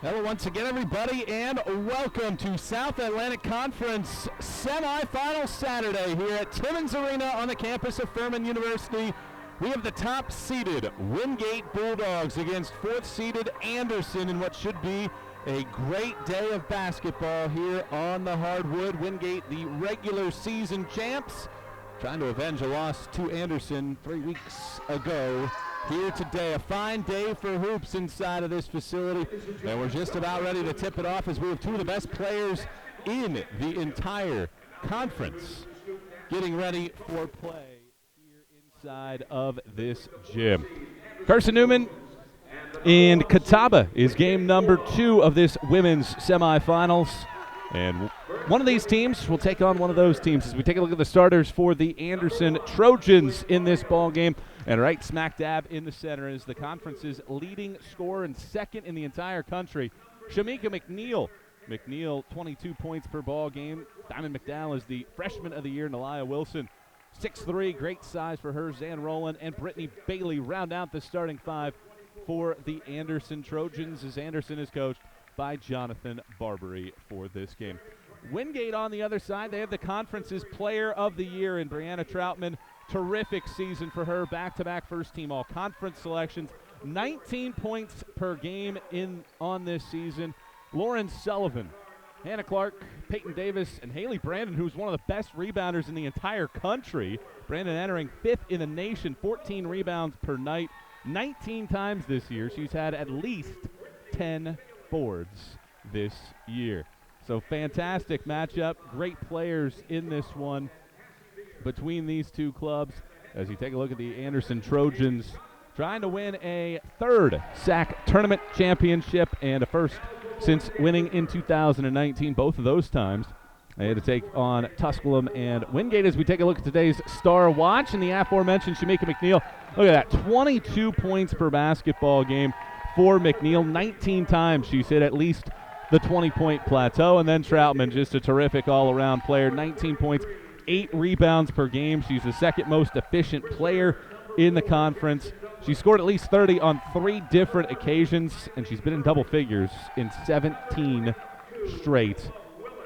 Hello once again, everybody, and welcome to South Atlantic Conference Semifinals Saturday here at Timmons Arena on the campus of Furman University. We have the top-seeded Wingate Bulldogs against fourth-seeded Anderson in what should be a great day of basketball here on the hardwood. Wingate, the regular season champs, trying to avenge a loss to Anderson 3 weeks ago. Here today, a fine day for hoops inside of this facility, and we're just about ready to tip it off as we have two of the best players in the entire conference getting ready for play here inside of this gym. Carson-Newman and Catawba is game number 2 of this women's semifinals, and one of these teams will take on one of those teams as we take a look at the starters for the Anderson Trojans in this ball game. And right smack dab in the center is the conference's leading scorer and second in the entire country, Shamika McNeil. McNeil, 22 points per ball game. Diamond McDowell is the freshman of the year, Nalia Wilson, 6'3", great size for her. Zan Rowland and Brittany Bailey round out the starting 5 for the Anderson Trojans, as Anderson is coached by Jonathan Barbary for this game. Wingate on the other side, they have the conference's player of the year in Brianna Troutman. Terrific season for her, back-to-back first-team all-conference selections, 19 points per game on this season. Lauren Sullivan, Hannah Clark, Peyton Davis, and Haley Brandon, who's one of the best rebounders in the entire country. Brandon entering 5th in the nation, 14 rebounds per night, 19 times this year. She's had at least 10 boards this year. So fantastic matchup, great players in this one between these two clubs. As you take a look at the Anderson Trojans trying to win a 3rd SAC tournament championship and a first since winning in 2019. Both of those times they had to take on Tusculum and Wingate. As we take a look at today's star watch and the aforementioned Shamika McNeil, look at that, 22 points per basketball game for McNeil. 19 times she's hit at least the 20-point plateau. And then Troutman, just a terrific all-around player, 19 points, 8 rebounds per game. She's the second most efficient player in the conference. She scored at least 30 on 3 different occasions, and she's been in double figures in 17 straight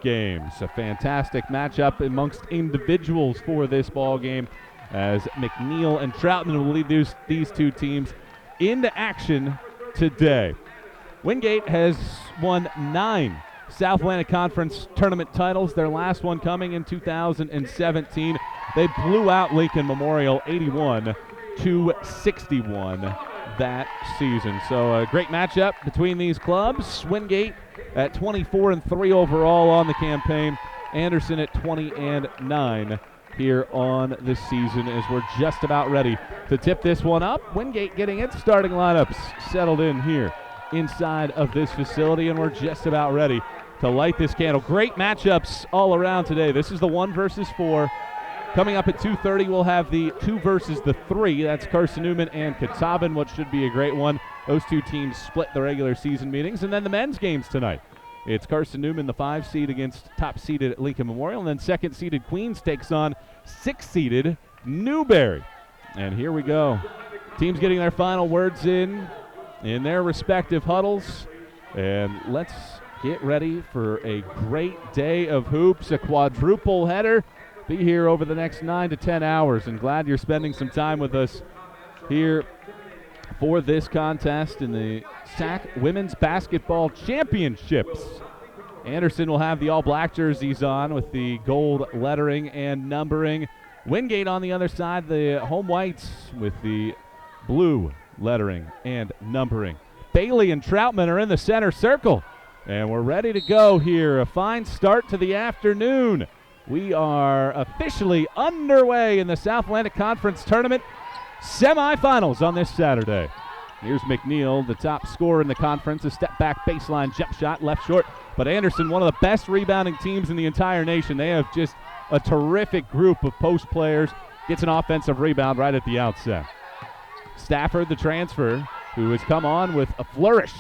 games. A fantastic matchup amongst individuals for this ball game, as McNeil and Troutman will lead these two teams into action today. Wingate has won 9 South Atlantic Conference tournament titles, their last one coming in 2017. They blew out Lincoln Memorial 81-61 that season. So a great matchup between these clubs. Wingate at 24-3 overall on the campaign. Anderson at 20-9 here on the season, as we're just about ready to tip this one up. Wingate getting its starting lineups settled in here inside of this facility, and we're just about ready to light this candle. Great matchups all around today. This is the 1 versus 4. Coming up at 2:30, we'll have the 2 versus the 3. That's Carson-Newman and Catawba, what should be a great one. Those two teams split the regular season meetings. And then the men's games tonight. It's Carson-Newman, the 5 seed, against top-seeded Lincoln Memorial. And then second-seeded Queens takes on 6-seeded Newberry. And here we go. Teams getting their final words in their respective huddles. And let's get ready for a great day of hoops, a quadruple header. Be here over the next 9 to 10 hours, and glad you're spending some time with us here for this contest in the SAC Women's Basketball Championships. Anderson will have the all-black jerseys on with the gold lettering and numbering. Wingate on the other side, the home whites with the blue lettering and numbering. Bailey and Troutman are in the center circle, and we're ready to go here. A fine start to the afternoon. We are officially underway in the South Atlantic Conference Tournament semifinals on this Saturday. Here's McNeil, the top scorer in the conference, a step-back baseline jump shot, left short. But Anderson, one of the best rebounding teams in the entire nation. They have just a terrific group of post players. Gets an offensive rebound right at the outset. Stafford, the transfer, who has come on with a flourish.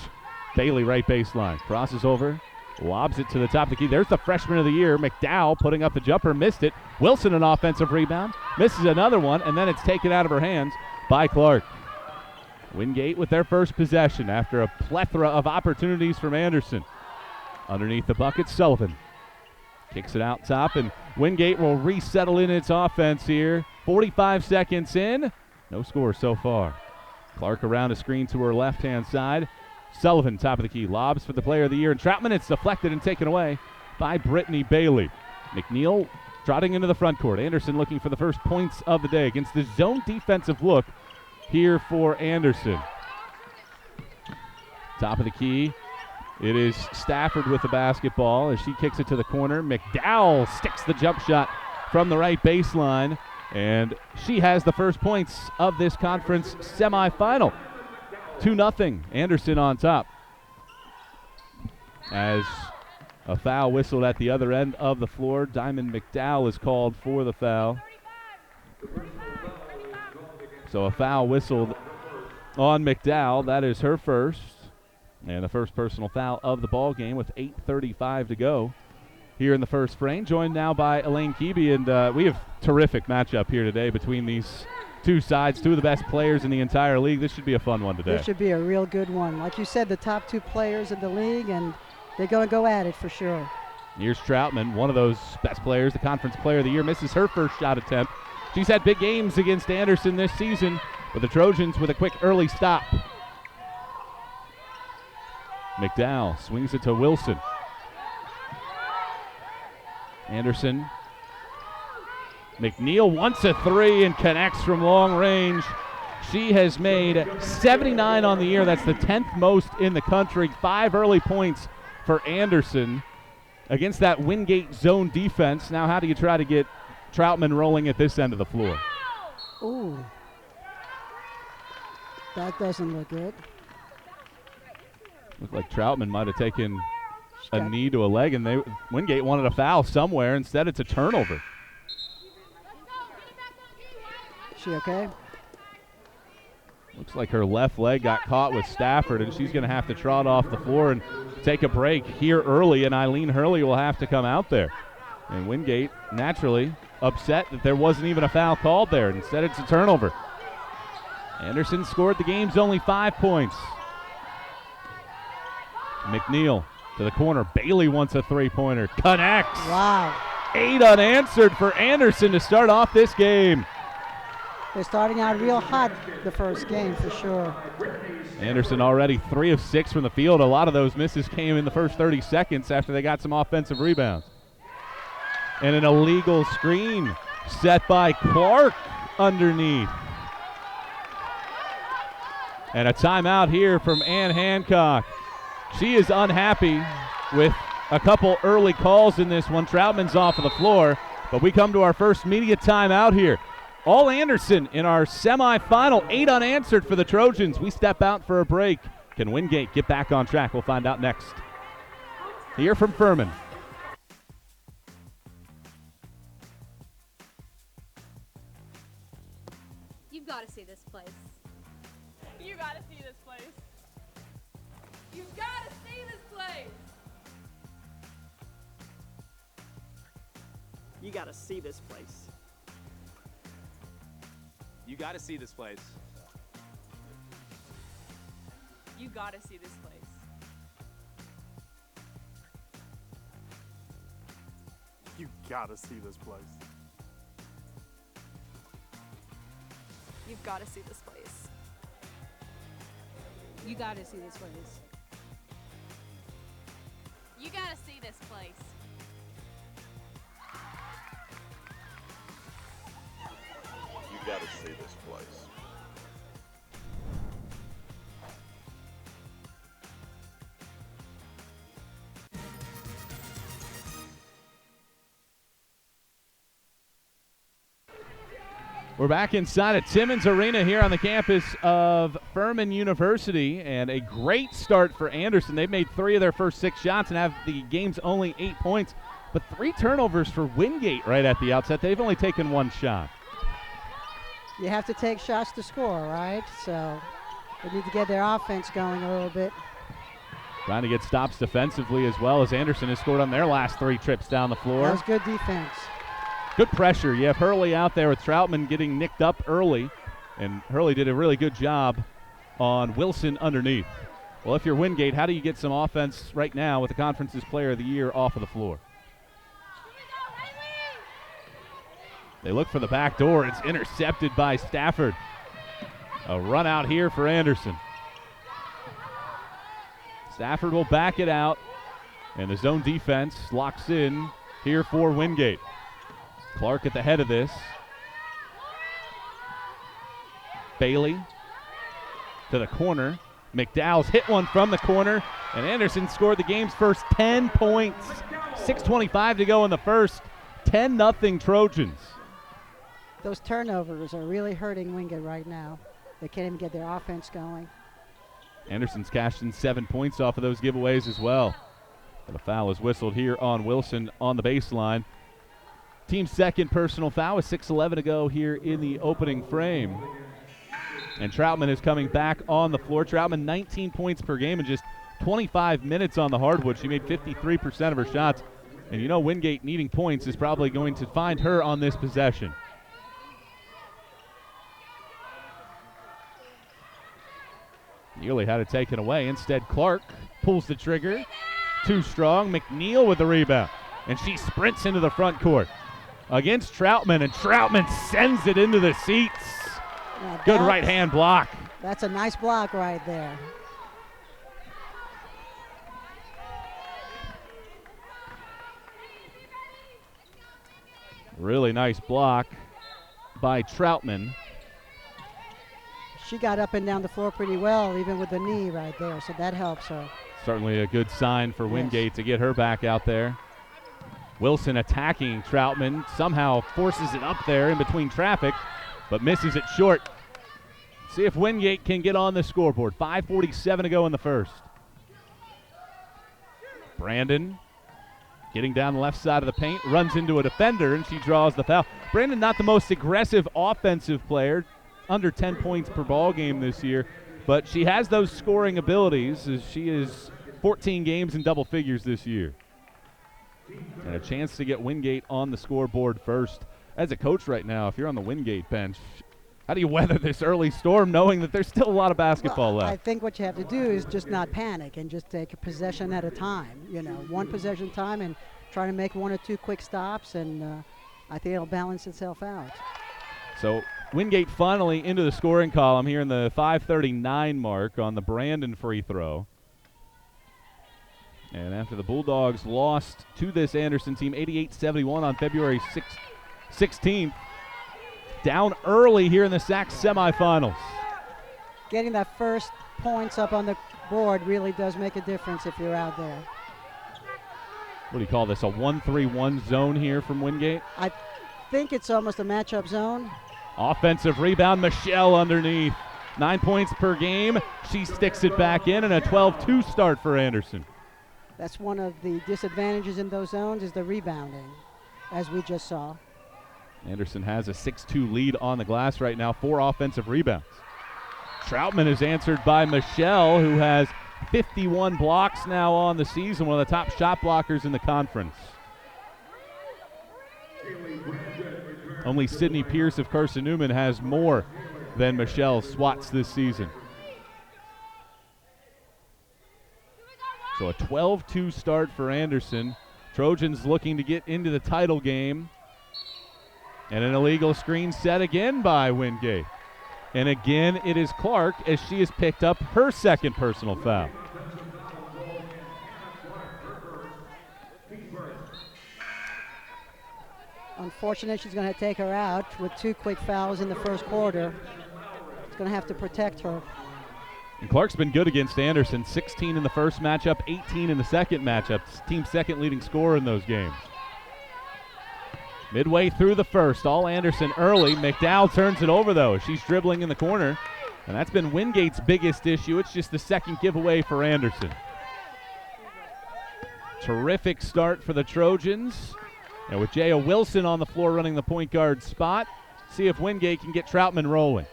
Bailey, right baseline, crosses over, lobs it to the top of the key. There's the freshman of the year, McDowell, putting up the jumper, missed it. Wilson, an offensive rebound, misses another one, and then it's taken out of her hands by Clark. Wingate with their first possession after a plethora of opportunities from Anderson. Underneath the bucket, Sullivan kicks it out top, and Wingate will resettle in its offense here. 45 seconds in, no score so far. Clark around a screen to her left-hand side. Sullivan, top of the key, lobs for the player of the year, and Troutman, it's deflected and taken away by Brittany Bailey. McNeil trotting into the front court. Anderson looking for the first points of the day against the zone defensive look here for Anderson. Top of the key, it is Stafford with the basketball as she kicks it to the corner. McDowell sticks the jump shot from the right baseline, and she has the first points of this conference semifinal. 2-0, Anderson on top. As a foul whistled at the other end of the floor, Diamond McDowell is called for the foul. So a foul whistled on McDowell. That is her first, and the first personal foul of the ball game with 8:35 to go here in the first frame. Joined now by Elaine Keeby, and we have terrific matchup here today between these two sides, two of the best players in the entire league. This should be a fun one today. This should be a real good one. Like you said, the top two players in the league, and they're going to go at it for sure. Here's Troutman, one of those best players, the conference player of the year, misses her first shot attempt. She's had big games against Anderson this season, but the Trojans with a quick early stop. McDowell swings it to Wilson. Anderson. McNeil wants a three and connects from long range. She has made 79 on the year. That's the 10th most in the country. 5 early points for Anderson against that Wingate zone defense. Now how do you try to get Troutman rolling at this end of the floor? Ooh. That doesn't look good. Looked like Troutman might have taken a knee to a leg, and Wingate wanted a foul somewhere. Instead, it's a turnover. She okay? Looks like her left leg got caught with Stafford, and she's going to have to trot off the floor and take a break here early, and Eileen Hurley will have to come out there. And Wingate, naturally, upset that there wasn't even a foul called there. Instead, it's a turnover. Anderson scored the game's only 5 points. McNeil to the corner. Bailey wants a three-pointer. Connects. Wow. 8 unanswered for Anderson to start off this game. They're starting out real hot the first game for sure. Anderson already 3 of 6 from the field. A lot of those misses came in the first 30 seconds after they got some offensive rebounds. And an illegal screen set by Clark underneath. And a timeout here from Ann Hancock. She is unhappy with a couple early calls in this one. Troutman's off of the floor, but we come to our first media timeout here. All Anderson in our semifinal, 8 unanswered for the Trojans. We step out for a break. Can Wingate get back on track? We'll find out next. Here from Furman. You've got to see this place. You gotta see this place. You gotta see this place. You gotta see this place. You gotta see this place. You gotta see this place. You gotta see this place. You've gotta see this place. You got to see this place. You gotta see this place. You gotta see this place. We're back inside at Timmons Arena here on the campus of Furman University, and a great start for Anderson. They've made 3 of their first 6 shots and have the game's only 8 points, but 3 turnovers for Wingate right at the outset. They've only taken 1 shot. You have to take shots to score, right? So they need to get their offense going a little bit. Trying to get stops defensively as well, as Anderson has scored on their last 3 trips down the floor. That was good defense. Good pressure. You have Hurley out there with Troutman getting nicked up early, and Hurley did a really good job on Wilson underneath. Well, if you're Wingate, how do you get some offense right now with the conference's player of the year off of the floor? They look for the back door. It's intercepted by Stafford. A run out here for Anderson. Stafford will back it out, and the zone defense locks in here for Wingate. Clark at the head of this. Bailey to the corner. McDowell's hit one from the corner, and Anderson scored the game's first 10 points. 6:25 to go in the first. 10-0 Trojans. Those turnovers are really hurting Wingate right now. They can't even get their offense going. Anderson's cashed in 7 points off of those giveaways as well. But a foul is whistled here on Wilson on the baseline. Team's second personal foul with 6:11 to go here in the opening frame. And Troutman is coming back on the floor. Troutman 19 points per game in just 25 minutes on the hardwood. She made 53% of her shots. And you know Wingate needing points is probably going to find her on this possession. Nearly had it taken away. Instead, Clark pulls the trigger. Too strong. McNeil with the rebound. And she sprints into the front court against Troutman, and Troutman sends it into the seats. Good right-hand block. That's a nice block right there. Really nice block by Troutman. She got up and down the floor pretty well, even with the knee right there, so that helps her. Certainly a good sign for Wingate to get her back out there. Wilson attacking Troutman, somehow forces it up there in between traffic, but misses it short. See if Wingate can get on the scoreboard. 5:47 to go in the first. Brandon getting down the left side of the paint, runs into a defender, and she draws the foul. Brandon, not the most aggressive offensive player, under 10 points per ball game this year, but she has those scoring abilities as she is 14 games in double figures this year. And a chance to get Wingate on the scoreboard first. As a coach right now, if you're on the Wingate bench, how do you weather this early storm knowing that there's still a lot of basketball left? I think what you have to do is just not panic and just take a possession at a time. You know, one possession time and try to make one or two quick stops, and I think it'll balance itself out. So Wingate finally into the scoring column here in the 5:39 mark on the Brandon free throw. And after the Bulldogs lost to this Anderson team 88-71 on February 16th, down early here in the SAC semifinals. Getting that first points up on the board really does make a difference if you're out there. What do you call this, a 1-3-1 zone here from Wingate? I think it's almost a matchup zone. Offensive rebound, Michelle underneath. 9 points per game. She sticks it back in, and a 12-2 start for Anderson. That's one of the disadvantages in those zones is the rebounding, as we just saw. Anderson has a 6-2 lead on the glass right now, 4 offensive rebounds. Troutman is answered by Michelle, who has 51 blocks now on the season, one of the top shot blockers in the conference. Only Sydney Pierce of Carson-Newman has more than Michelle's swats this season. So a 12-2 start for Anderson. Trojans looking to get into the title game. And an illegal screen set again by Wingate. And again, it is Clark as she has picked up her second personal foul. Unfortunate, she's going to take her out with 2 quick fouls in the first quarter. It's going to have to protect her. And Clark's been good against Anderson. 16 in the first matchup, 18 in the second matchup. Team's second leading scorer in those games. Midway through the first, all Anderson early. McDowell turns it over, though. She's dribbling in the corner, and that's been Wingate's biggest issue. It's just the second giveaway for Anderson. Terrific start for the Trojans. And with Jaya Wilson on the floor running the point guard spot, see if Wingate can get Troutman rolling.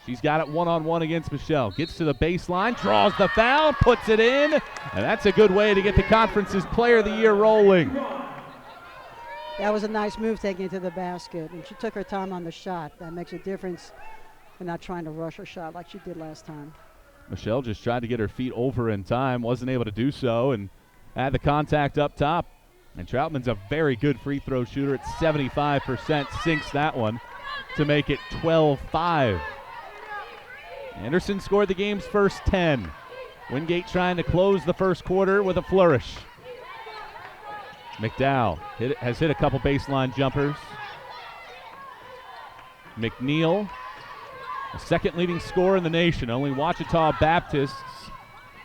She's got it one-on-one against Michelle. Gets to the baseline, draws the foul, puts it in, and that's a good way to get the conference's player of the year rolling. That was a nice move taking it to the basket, and she took her time on the shot. That makes a difference in not trying to rush her shot like she did last time. Michelle just tried to get her feet over in time, wasn't able to do so, and had the contact up top. And Troutman's a very good free throw shooter at 75%, sinks that one to make it 12-5. Anderson scored the game's first 10. Wingate trying to close the first quarter with a flourish. McDowell has hit a couple baseline jumpers. McNeil, the second leading scorer in the nation. Only Ouachita Baptist's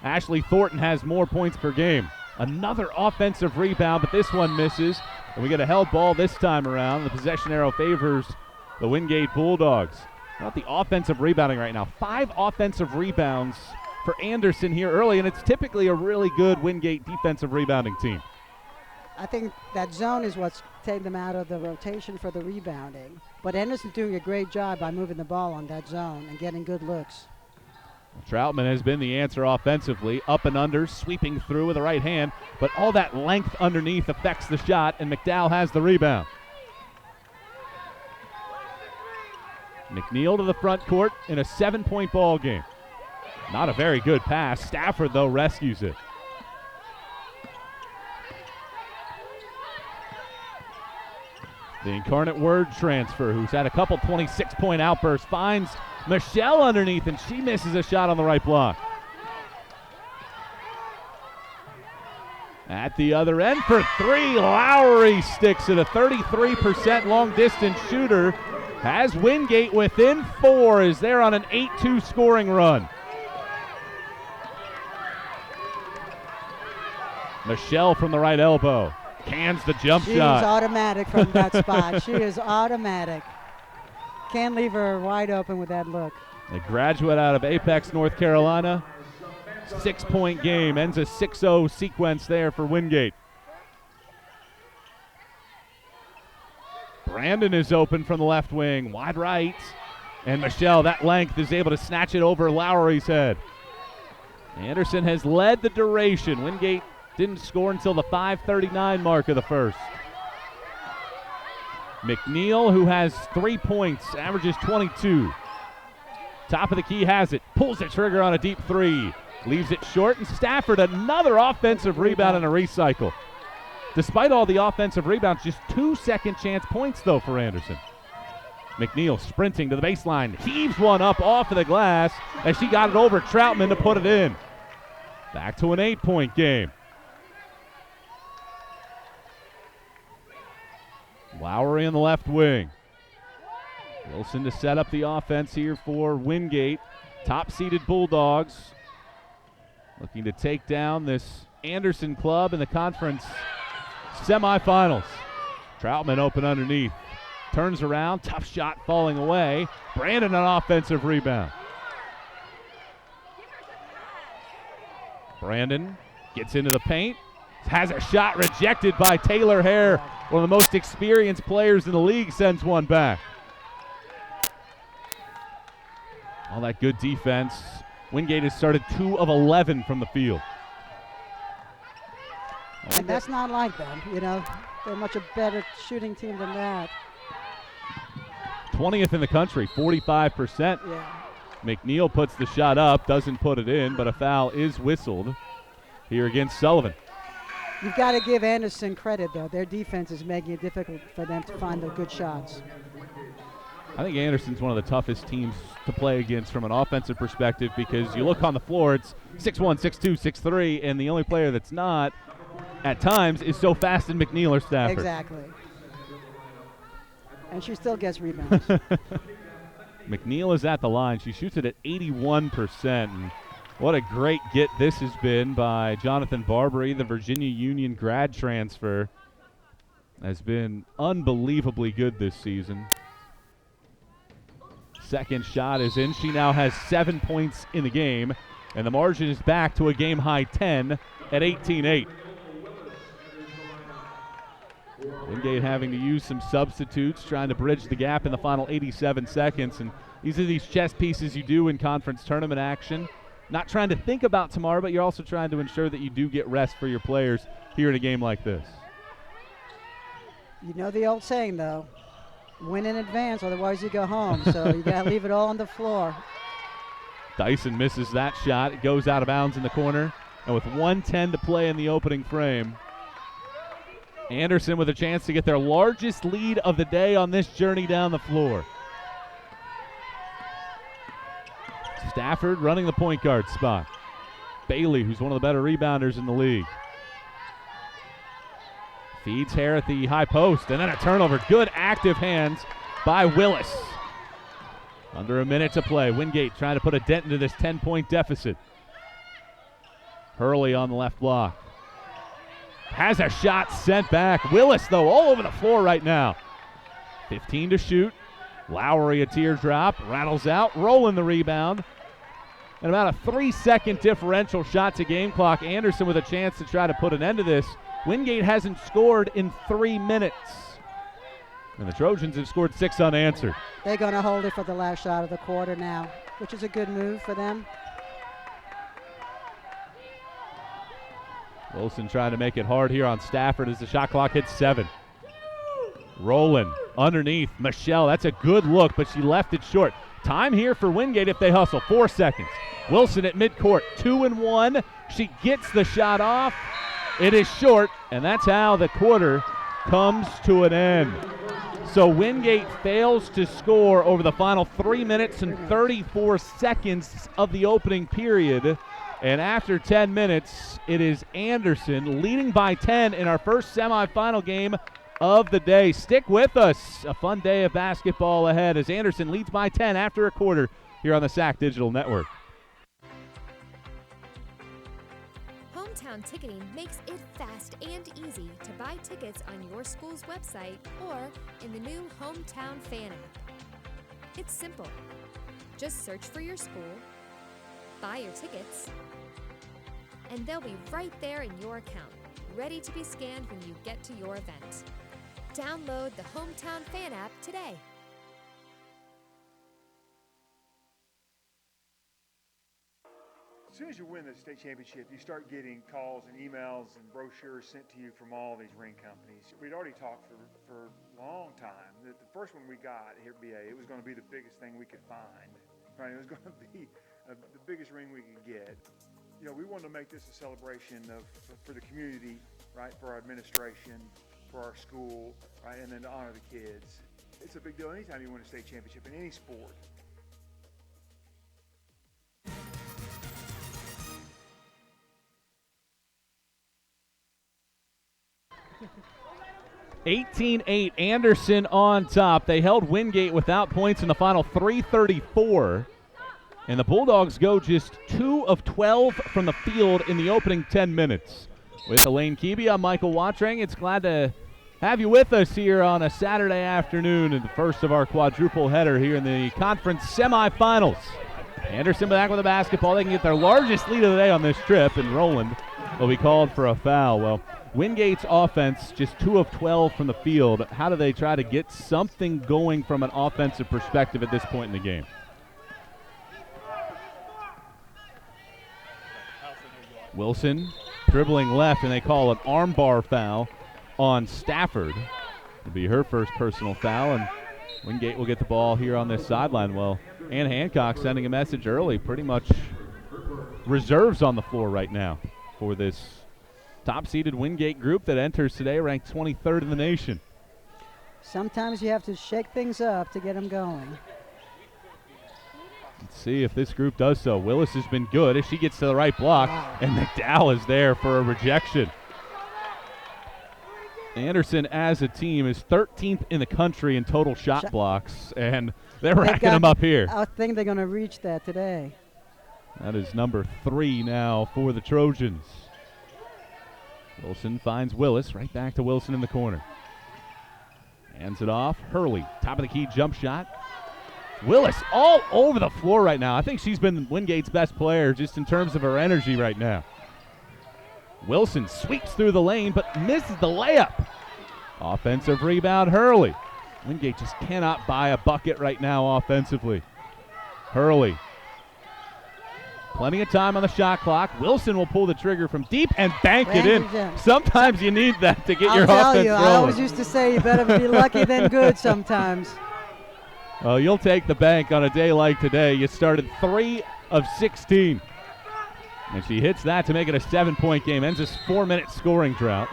Ashley Thornton has more points per game. Another offensive rebound, but this one misses. And we get a held ball this time around. The possession arrow favors the Wingate Bulldogs. Not the offensive rebounding right now. 5 offensive rebounds for Anderson here early, and it's typically a really good Wingate defensive rebounding team. I think that zone is what's taking them out of the rotation for the rebounding. But Anderson's doing a great job by moving the ball on that zone and getting good looks. Troutman has been the answer offensively. Up and under, sweeping through with the right hand. But all that length underneath affects the shot, and McDowell has the rebound. McNeil to the front court in a 7-point ball game. Not a very good pass. Stafford, though, rescues it. The Incarnate Word transfer, who's had a couple 26-point outbursts, finds Michelle underneath, and she misses a shot on the right block. At the other end for 3, Lowry sticks it. A 33% long-distance shooter has Wingate within 4 as they're on an 8-2 scoring run. Michelle from the right elbow. Cans the jump shot. She's automatic from that spot. She is automatic. Can't leave her wide open with that look. A graduate out of Apex, North Carolina. 6-point game. Ends a 6-0 sequence there for Wingate. Brandon is open from the left wing. Wide right. And Michelle, that length, is able to snatch it over Lowry's head. Anderson has led the duration. Wingate didn't score until the 5:39 mark of the first. McNeil, who has 3 points, averages 22. Top of the key has it. Pulls the trigger on a deep 3. Leaves it short, and Stafford, another offensive rebound and a recycle. Despite all the offensive rebounds, just 2 second chance points, though, for Anderson. McNeil sprinting to the baseline. Heaves one up off of the glass as she got it over Troutman to put it in. Back to an 8-point game. Lowry in the left wing. Wilson to set up the offense here for Wingate. Top-seeded Bulldogs looking to take down this Anderson club in the conference semifinals. Troutman open underneath. Turns around. Tough shot falling away. Brandon an offensive rebound. Brandon gets into the paint. Has a shot rejected by Taylor Hare. One of the most experienced players in the league sends one back. All that good defense. Wingate has started 2 of 11 from the field. And that's not like them, you know. They're much a better shooting team than that. 20th in the country, 45%. Yeah. McNeil puts the shot up, doesn't put it in, but a foul is whistled here against Sullivan. You've got to give Anderson credit, though. Their defense is making it difficult for them to find the good shots. I think Anderson's one of the toughest teams to play against from an offensive perspective because you look on the floor, it's 6'1", 6'2", 6'3", and the only player that's not, at times, is so fast in McNeil or Stafford. Exactly. And she still gets rebounds. McNeil is at the line. She shoots it at 81%. And what a great get this has been by Jonathan Barbary, the Virginia Union grad transfer. Has been unbelievably good this season. Second shot is in. She now has 7 points in the game, and the margin is back to a game-high 10 at 18-8. Wingate having to use some substitutes, trying to bridge the gap in the final 87 seconds. And these are these chess pieces you do in conference tournament action. Not trying to think about tomorrow, but you're also trying to ensure that you do get rest for your players here in a game like this. You know the old saying, though, win in advance, otherwise you go home. So you got to leave it all on the floor. Dyson misses that shot. It goes out of bounds in the corner. And with 1:10 to play in the opening frame, Anderson with a chance to get their largest lead of the day on this journey down the floor. Stafford running the point guard spot. Bailey, who's one of the better rebounders in the league. Feeds Hare at the high post, and then a turnover. Good active hands by Willis. Under a minute to play. Wingate trying to put a dent into this 10-point deficit. Hurley on the left block. Has a shot sent back. Willis, though, all over the floor right now. 15 to shoot. Lowry a teardrop. Rattles out. Rolling the rebound. And about a 3-second differential shot to game clock. Anderson with a chance to try to put an end to this. Wingate hasn't scored in 3 minutes. And the Trojans have scored 6 unanswered. They're going to hold it for the last shot of the quarter now, which is a good move for them. Wilson trying to make it hard here on Stafford as the shot clock hits 7. Rolling underneath. Michelle, that's a good look, but she left it short. Time here for Wingate if they hustle. 4 seconds. Wilson at midcourt. 2-1. She gets the shot off. It is short, and that's how the quarter comes to an end. So Wingate fails to score over the final 3 minutes and 34 seconds of the opening period. And after 10 minutes, it is Anderson leading by 10 in our first semifinal game of the day. Stick with us. A fun day of basketball ahead as Anderson leads by 10 after a quarter here on the SAC Digital Network. Hometown Ticketing makes it fast and easy to buy tickets on your school's website or in the new Hometown Fan app. It's simple. Just search for your school, buy your tickets, and they'll be right there in your account, ready to be scanned when you get to your event. Download the Hometown Fan app today. As soon as you win the state championship, you start getting calls and emails and brochures sent to you from all these ring companies. We'd already talked for a long time that the first one we got here at BA, it was going to be the biggest thing we could find. Right? It was going to be the biggest ring we could get. You know, we wanted to make this a celebration for the community, right? For our administration, for our school, right? And then to honor the kids. It's a big deal anytime you win a state championship in any sport. 18-8, Anderson on top. They held Wingate without points in the final 3:34. And the Bulldogs go just 2 of 12 from the field in the opening 10 minutes. With Elaine Keeby, I'm Michael Watrang. It's glad to have you with us here on a Saturday afternoon in the first of our quadruple header here in the conference semifinals. Anderson back with the basketball. They can get their largest lead of the day on this trip, and Roland will be called for a foul. Well, Wingate's offense just 2 of 12 from the field. How do they try to get something going from an offensive perspective at this point in the game? Wilson dribbling left, and they call an armbar foul on Stafford. It'll be her first personal foul, and Wingate will get the ball here on this sideline. Well, Ann Hancock sending a message early, pretty much reserves on the floor right now for this top-seeded Wingate group that enters today ranked 23rd in the nation. Sometimes you have to shake things up to get them going. Let's see if this group does so. Willis has been good as she gets to the right block, and McDowell is there for a rejection. Anderson as a team is 13th in the country in total shot blocks, and they're racking them up here. I think they're going to reach that today. That is number 3 now for the Trojans. Wilson finds Willis, right back to Wilson in the corner. Hands it off. Hurley, top of the key jump shot. Willis all over the floor right now. I think she's been Wingate's best player just in terms of her energy right now. Wilson sweeps through the lane but misses the layup. Offensive rebound, Hurley. Wingate just cannot buy a bucket right now offensively. Hurley. Plenty of time on the shot clock. Wilson will pull the trigger from deep and bank it in. Sometimes you need that to get your offense rolling. I always used to say you better be lucky than good sometimes. Well, you'll take the bank on a day like today. You started 3 of 16. And she hits that to make it a 7-point game. Ends this 4-minute scoring drought.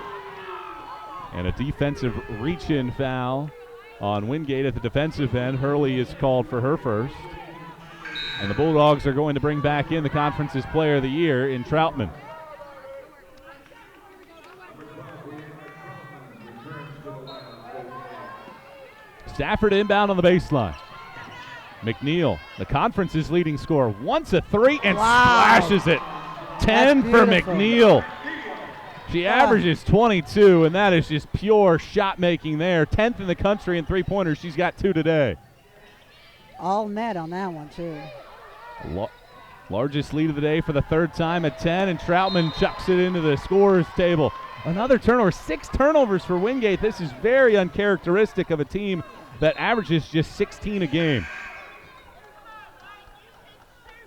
And a defensive reach-in foul on Wingate at the defensive end. Hurley is called for her first. And the Bulldogs are going to bring back in the conference's player of the year in Troutman. Stafford inbound on the baseline. McNeil, the conference's leading scorer, wants a 3 and splashes it. 10 for McNeil. She averages 22, and that is just pure shot making there. 10th in the country in three-pointers. She's got 2 today. All net on that one, too. Largest lead of the day for the 3rd time at 10, and Troutman chucks it into the scorer's table. Another turnover, 6 turnovers for Wingate. This is very uncharacteristic of a team that averages just 16 a game.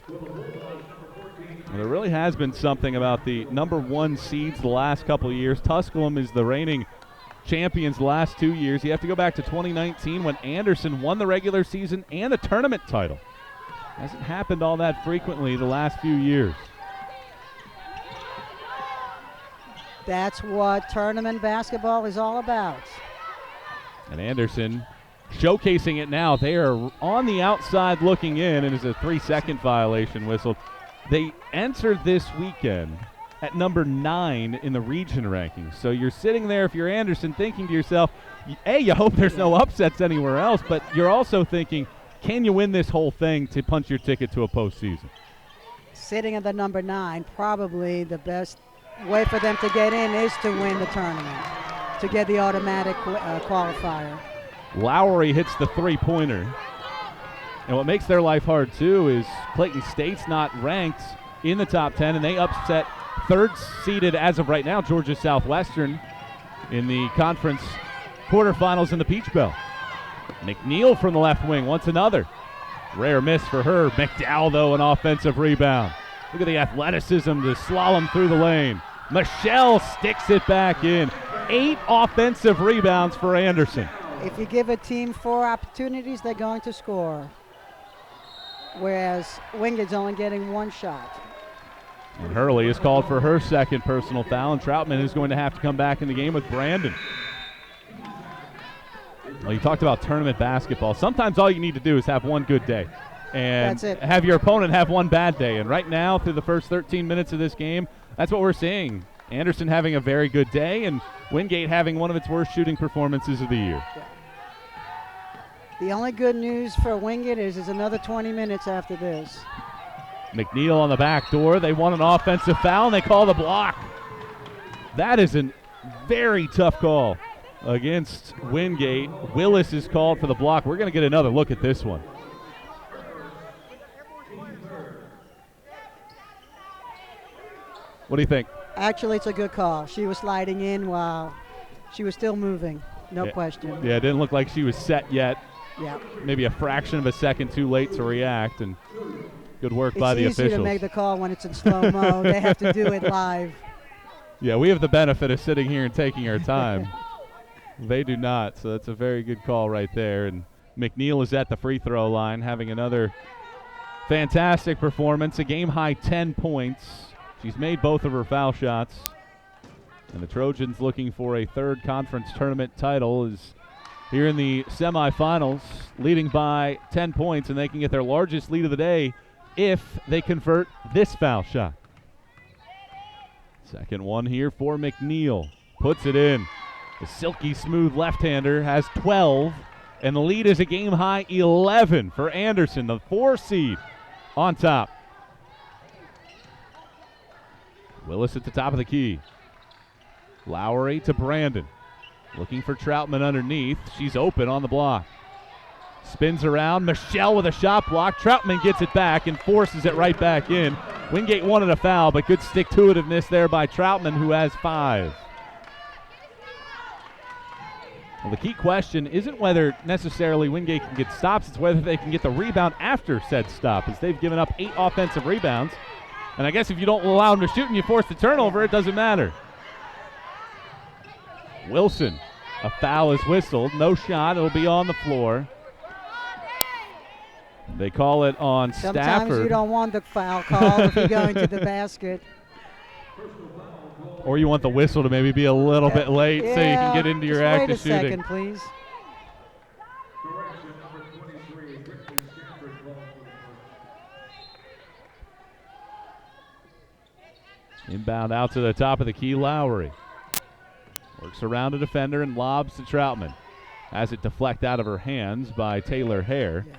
Well, there really has been something about the number 1 seeds the last couple of years. Tusculum is the reigning champions the last 2 years. You have to go back to 2019 when Anderson won the regular season and the tournament title. Hasn't happened all that frequently the last few years. That's what tournament basketball is all about. And Anderson showcasing it now. They are on the outside looking in, and it's a 3-second violation whistled. They entered this weekend at number 9 in the region rankings. So you're sitting there, if you're Anderson, thinking to yourself, A, you hope there's no upsets anywhere else, but you're also thinking, can you win this whole thing to punch your ticket to a postseason? Sitting at the number 9, probably the best way for them to get in is to win the tournament, to get the automatic qualifier. Lowry hits the 3-pointer. And what makes their life hard, too, is Clayton State's not ranked in the top 10, and they upset 3rd seeded as of right now, Georgia Southwestern, in the conference quarterfinals in the Peach Belt. McNeil from the left wing wants another. Rare miss for her. McDowell, though, an offensive rebound. Look at the athleticism to slalom through the lane. Michelle sticks it back in. 8 offensive rebounds for Anderson. If you give a team 4 opportunities, they're going to score. Whereas Wingate's only getting 1 shot. And Hurley is called for her 2nd personal foul, and Troutman is going to have to come back in the game with Brandon. Well, you talked about tournament basketball. Sometimes all you need to do is have one good day and have your opponent have one bad day. And right now, through the first 13 minutes of this game, that's what we're seeing. Anderson having a very good day and Wingate having one of its worst shooting performances of the year. The only good news for Wingate is another 20 minutes after this. McNeil on the back door. They want an offensive foul, and they call the block. That is a very tough call against Wingate. Willis is called for the block. We're going to get another look at this one. What do you think? Actually, it's a good call. She was sliding in while she was still moving. No question. Yeah, it didn't look like she was set yet. Yeah. Maybe a fraction of a second too late to react, and good work by the officials. It's easy to make the call when it's in slow-mo. They have to do it live. Yeah, we have the benefit of sitting here and taking our time. They do not, so that's a very good call right there. And McNeil is at the free throw line, having another fantastic performance, a game-high 10 points. She's made both of her foul shots. And the Trojans looking for a 3rd conference tournament title is here in the semifinals, leading by 10 points, and they can get their largest lead of the day if they convert this foul shot. Second one here for McNeil. Puts it in. The silky smooth left-hander has 12, and the lead is a game-high 11 for Anderson, the 4 seed on top. Willis at the top of the key. Lowry to Brandon. Looking for Troutman underneath. She's open on the block. Spins around. Michelle with a shot block. Troutman gets it back and forces it right back in. Wingate wanted a foul, but good stick-to-itiveness there by Troutman, who has 5. Well, the key question isn't whether necessarily Wingate can get stops, it's whether they can get the rebound after said stop, as they've given up 8 offensive rebounds. And I guess if you don't allow them to shoot and you force the turnover, it doesn't matter. Wilson, a foul is whistled. No shot. It'll be on the floor. They call it on Sometimes Stafford. you don't want the foul call if you're going to the basket. Or you want the whistle to maybe be a little bit late so you can get into your act of shooting. Wait a second, please. Inbound out to the top of the key, Lowry. Works around a defender and lobs to Troutman. Has it deflect out of her hands by Taylor Hare. Yeah.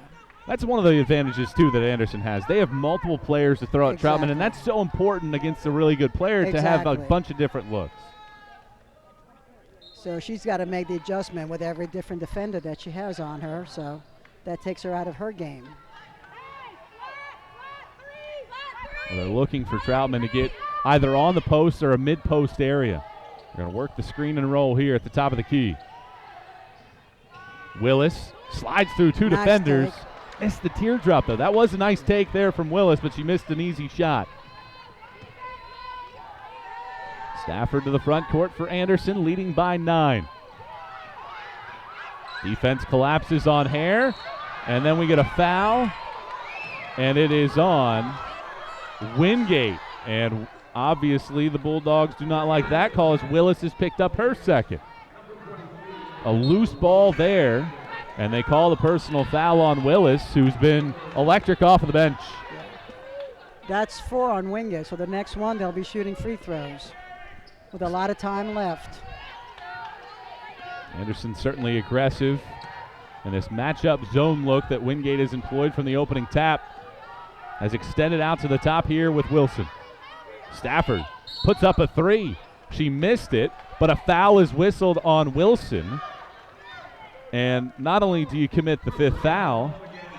That's one of the advantages, too, that Anderson has. They have multiple players to throw at Troutman, and that's so important against a really good player to have a bunch of different looks. So she's got to make the adjustment with every different defender that she has on her, so that takes her out of her game. Well, they're looking for Troutman to get either on the post or a mid-post area. They're going to work the screen and roll here at the top of the key. Willis slides through two defenders. Take. Missed the teardrop, though. That was a nice take there from Willis, but she missed an easy shot. Stafford to the front court for Anderson, leading by 9. Defense collapses on Hare, and then we get a foul, and it is on Wingate. And obviously the Bulldogs do not like that call as Willis has picked up her second. A loose ball there, and they call the personal foul on Willis, who's been electric off of the bench. That's 4 on Wingate, so the next one they'll be shooting free throws with a lot of time left. Anderson certainly aggressive, and this matchup zone look that Wingate has employed from the opening tap has extended out to the top here with Wilson. Stafford puts up a 3. She missed it, but a foul is whistled on Wilson. And not only do you commit the 5th foul,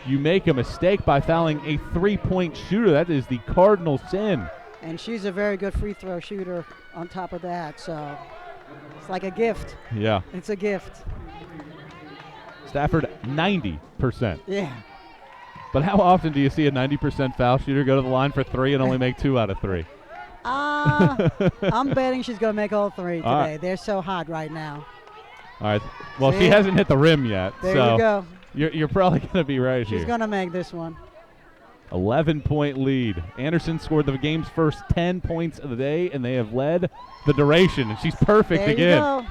you make a mistake by fouling a 3-point shooter. That is the cardinal sin. And she's a very good free throw shooter on top of that, so it's like a gift. Yeah. It's a gift. Stafford, 90%. Yeah. But how often do you see a 90% foul shooter go to the line for 3 and only make 2 out of 3? I'm betting she's going to make all 3 today. Right. They're so hot right now. All right. Well, See? she hasn't hit the rim yet. There so you go. You're probably going to be right here. She's going to make this one. 11-point lead. Anderson scored the game's first 10 points of the day, and they have led the duration, and she's perfect there again. You go.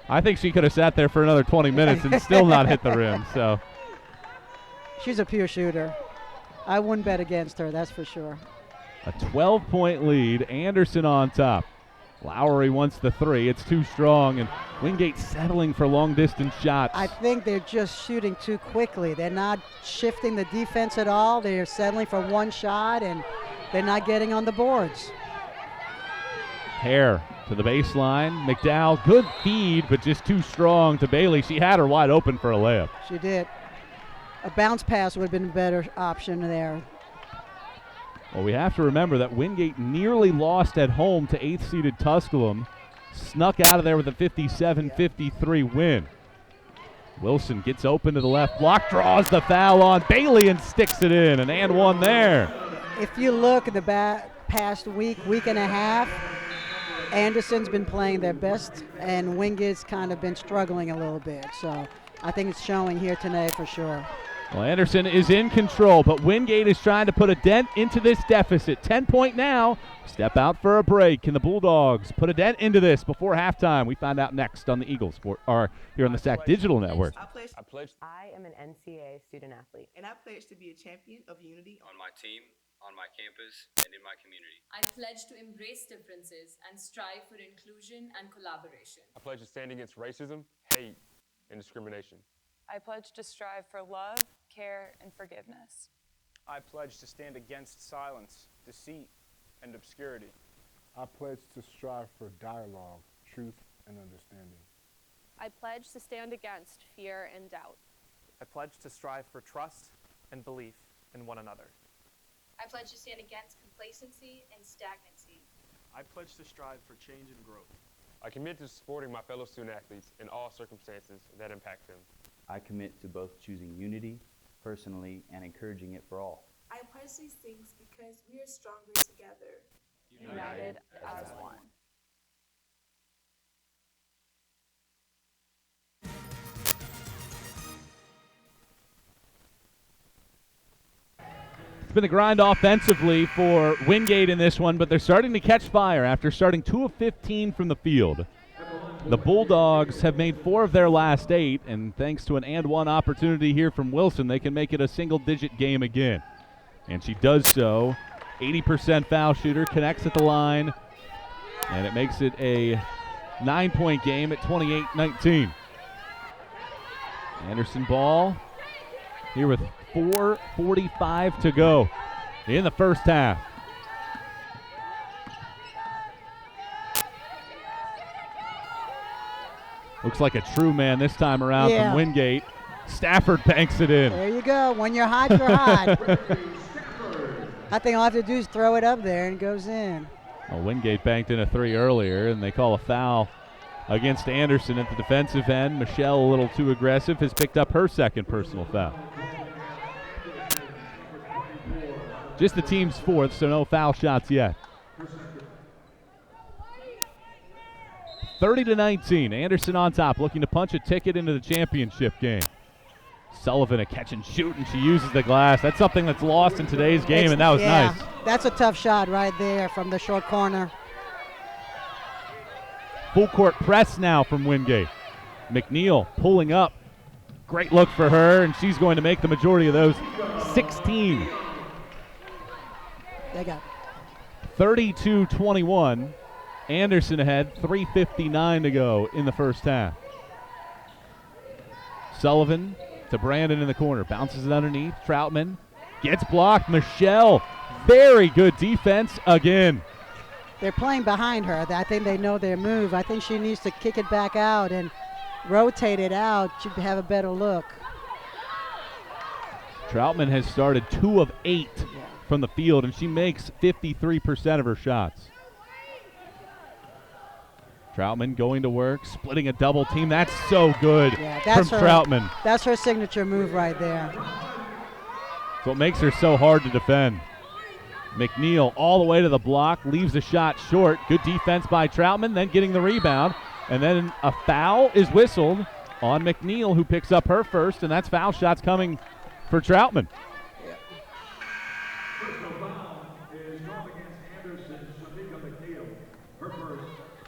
I think she could have sat there for another 20 minutes and still not hit the rim. So she's a pure shooter. I wouldn't bet against her, that's for sure. a 12-point lead. Anderson on top. Lowry wants the 3. It's too strong, and Wingate settling for long-distance shots. I think they're just shooting too quickly. They're not shifting the defense at all. They're settling for one shot, and they're not getting on the boards. Hare to the baseline. McDowell, good feed, but just too strong to Bailey. She had her wide open for a layup. She did. A bounce pass would have been a better option there. Well, we have to remember that Wingate nearly lost at home to 8th-seeded Tusculum. Snuck out of there with a 57-53 win. Wilson gets open to the left block, draws the foul on Bailey and sticks it in, and one there. If you look at the past week and a half, Anderson's been playing their best, and Wingate's kind of been struggling a little bit. So I think it's showing here today for sure. Well, Anderson is in control, but Wingate is trying to put a dent into this deficit. 10-point now. Step out for a break. Can the Bulldogs put a dent into this before halftime? We find out next on the Eagles here on the SAC Digital Network. I am an NCAA student athlete. And I pledge to be a champion of unity on my team, on my campus, and in my community. I pledge to embrace differences and strive for inclusion and collaboration. I pledge to stand against racism, hate, and discrimination. I pledge to strive for love, care, and forgiveness. I pledge to stand against silence, deceit, and obscurity. I pledge to strive for dialogue, truth, and understanding. I pledge to stand against fear and doubt. I pledge to strive for trust and belief in one another. I pledge to stand against complacency and stagnancy. I pledge to strive for change and growth. I commit to supporting my fellow student athletes in all circumstances that impact them. I commit to both choosing unity personally and encouraging it for all. I pledge these things because we are stronger together. United as one. been the grind offensively for Wingate in this one, but they're starting to catch fire after starting 2 of 15 from the field. The Bulldogs have made 4 of their last 8, and thanks to an and-one opportunity here from Wilson, they can make it a single-digit game again. And she does so. 80% foul shooter, connects at the line, and it makes it a 9-point game at 28-19. Anderson ball here with 4:45 to go in the first half. Looks like a true man this time around from Wingate. Stafford banks it in. There you go. When you're hot, you're hot. I think all I have to do is throw it up there and it goes in. Well, Wingate banked in a 3 earlier, and they call a foul against Anderson at the defensive end. Michelle, a little too aggressive, has picked up her second personal foul. Just the team's 4th, so no foul shots yet. 30-19, Anderson on top, looking to punch a ticket into the championship game. Sullivan a catch and shoot, and she uses the glass. That's something that's lost in today's game, and that was nice. That's a tough shot right there from the short corner. Full court press now from Wingate. McNeil pulling up. Great look for her, and she's going to make the majority of those. 16. They got 32-21. Anderson ahead, 3:59 to go in the first half. Sullivan to Brandon in the corner. Bounces it underneath. Troutman gets blocked. Michelle, very good defense again. They're playing behind her. I think they know their move. I think she needs to kick it back out and rotate it out. She'd have a better look. Troutman has started 2 of 8 from the field, and she makes 53% of her shots. Troutman going to work, splitting a double team. That's so good from Troutman. That's her signature move right there. That's what makes her so hard to defend. McNeil all the way to the block, leaves the shot short. Good defense by Troutman, then getting the rebound. And then a foul is whistled on McNeil, who picks up her first, and that's foul shots coming for Troutman.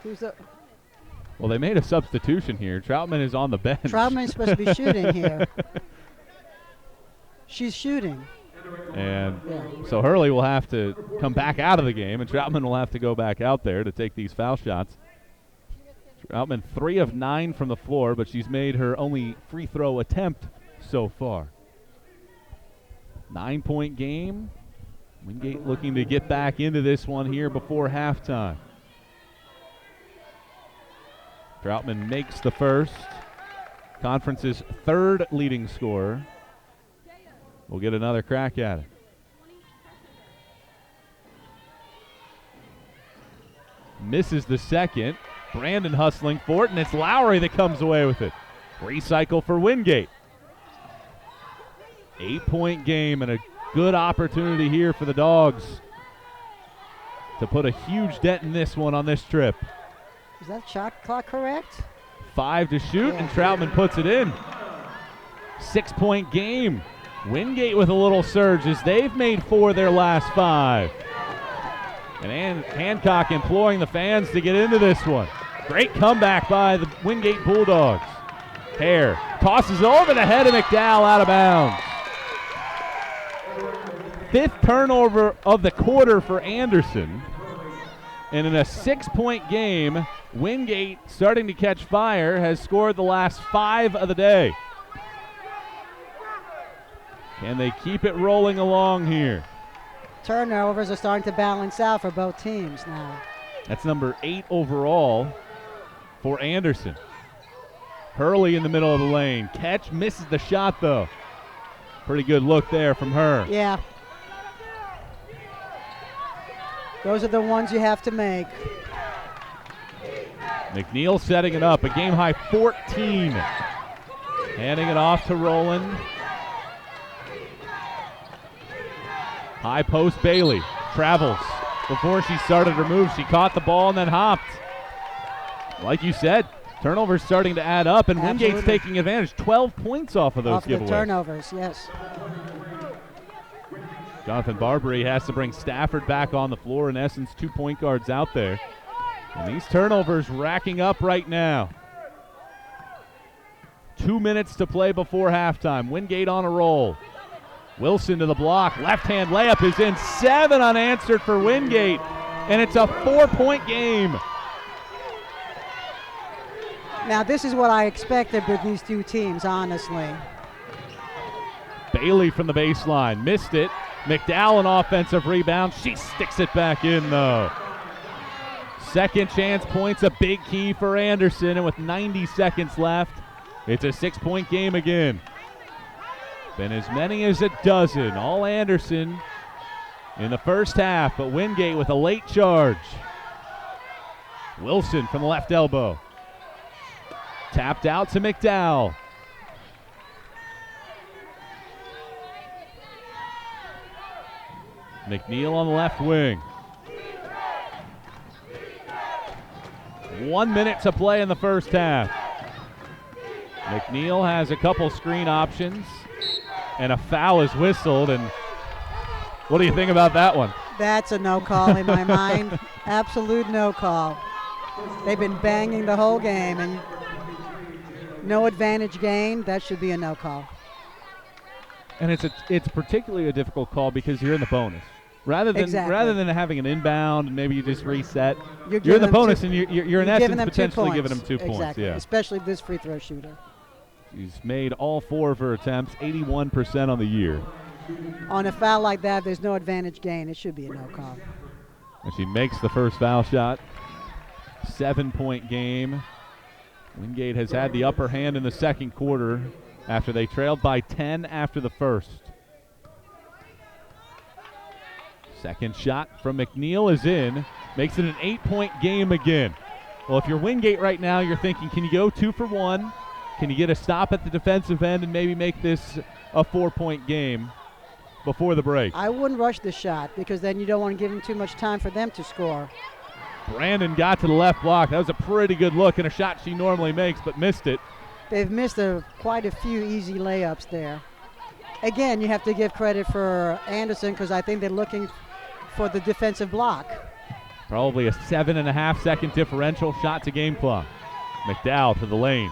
Who's up? Well, they made a substitution here. Troutman is on the bench. Troutman's supposed to be shooting here. She's shooting. And so Hurley will have to come back out of the game, and Troutman will have to go back out there to take these foul shots. Troutman 3 of 9 from the floor, but she's made her only free throw attempt so far. 9-point game. Wingate looking to get back into this one here before halftime. Troutman makes the first. Conference's 3rd leading scorer. We'll get another crack at it. Misses the second. Brandon hustling for it, and it's Lowry that comes away with it. Recycle for Wingate. 8-point game and a good opportunity here for the Dogs to put a huge dent in this one on this trip. Is that shot clock correct? 5 to shoot, and Troutman puts it in. 6-point game. Wingate with a little surge as they've made 4 of their last 5. And Hancock imploring the fans to get into this one. Great comeback by the Wingate Bulldogs. Hare tosses it over the head of McDowell out of bounds. 5th turnover of the quarter for Anderson. And in a 6-point game, Wingate, starting to catch fire, has scored the last 5 of the day. Can they keep it rolling along here? Turnovers are starting to balance out for both teams now. That's number 8 overall for Anderson. Hurley in the middle of the lane. Catch, misses the shot, though. Pretty good look there from her. Yeah. Those are the ones you have to make. McNeil setting it up, a game-high 14. Handing it off to Rowland. High post Bailey. Travels. Before she started her move, she caught the ball and then hopped. Like you said, turnovers starting to add up, and Wingate's taking advantage. 12 points off of those giveaways. Off the turnovers, yes. Jonathan Barbary has to bring Stafford back on the floor. In essence, 2 point guards out there. And these turnovers racking up right now. 2 minutes to play before halftime. Wingate on a roll. Wilson to the block. Left-hand layup is in. 7 unanswered for Wingate. And it's a 4-point game. Now, this is what I expected with these two teams, honestly. Bailey from the baseline. Missed it. McDowell an offensive rebound. She sticks it back in, though. Second chance points, a big key for Anderson. And with 90 seconds left, it's a 6-point game again. Been as many as a dozen. All Anderson in the first half, but Wingate with a late charge. Wilson from the left elbow. Tapped out to McDowell. McNeil on the left wing. 1 minute to play in the first half. McNeil has a couple screen options, and a foul is whistled. And what do you think about that one? That's a no call in my mind. Absolute no call. They've been banging the whole game, and no advantage gained. That should be a no call. And it's particularly a difficult call because you're in the bonus. Rather than having an inbound and maybe you just reset, you're in the bonus and you're in essence potentially giving them 2 points. Exactly, yeah. Especially this free throw shooter. She's made all 4 of her attempts, 81% on the year. On a foul like that, there's no advantage gain. It should be a no call. And she makes the first foul shot. 7-point game. Wingate has had the upper hand in the second quarter after they trailed by 10 after the first. Second shot from McNeil is in. Makes it an 8-point game again. Well, if you're Wingate right now, you're thinking, can you go 2 for 1? Can you get a stop at the defensive end and maybe make this a 4-point game before the break? I wouldn't rush the shot because then you don't want to give them too much time for them to score. Brandon got to the left block. That was a pretty good look and a shot she normally makes, but missed it. They've missed quite a few easy layups there. Again, you have to give credit for Anderson because I think they're looking for the defensive block. Probably a 7.5-second differential shot to game clock. McDowell to the lane.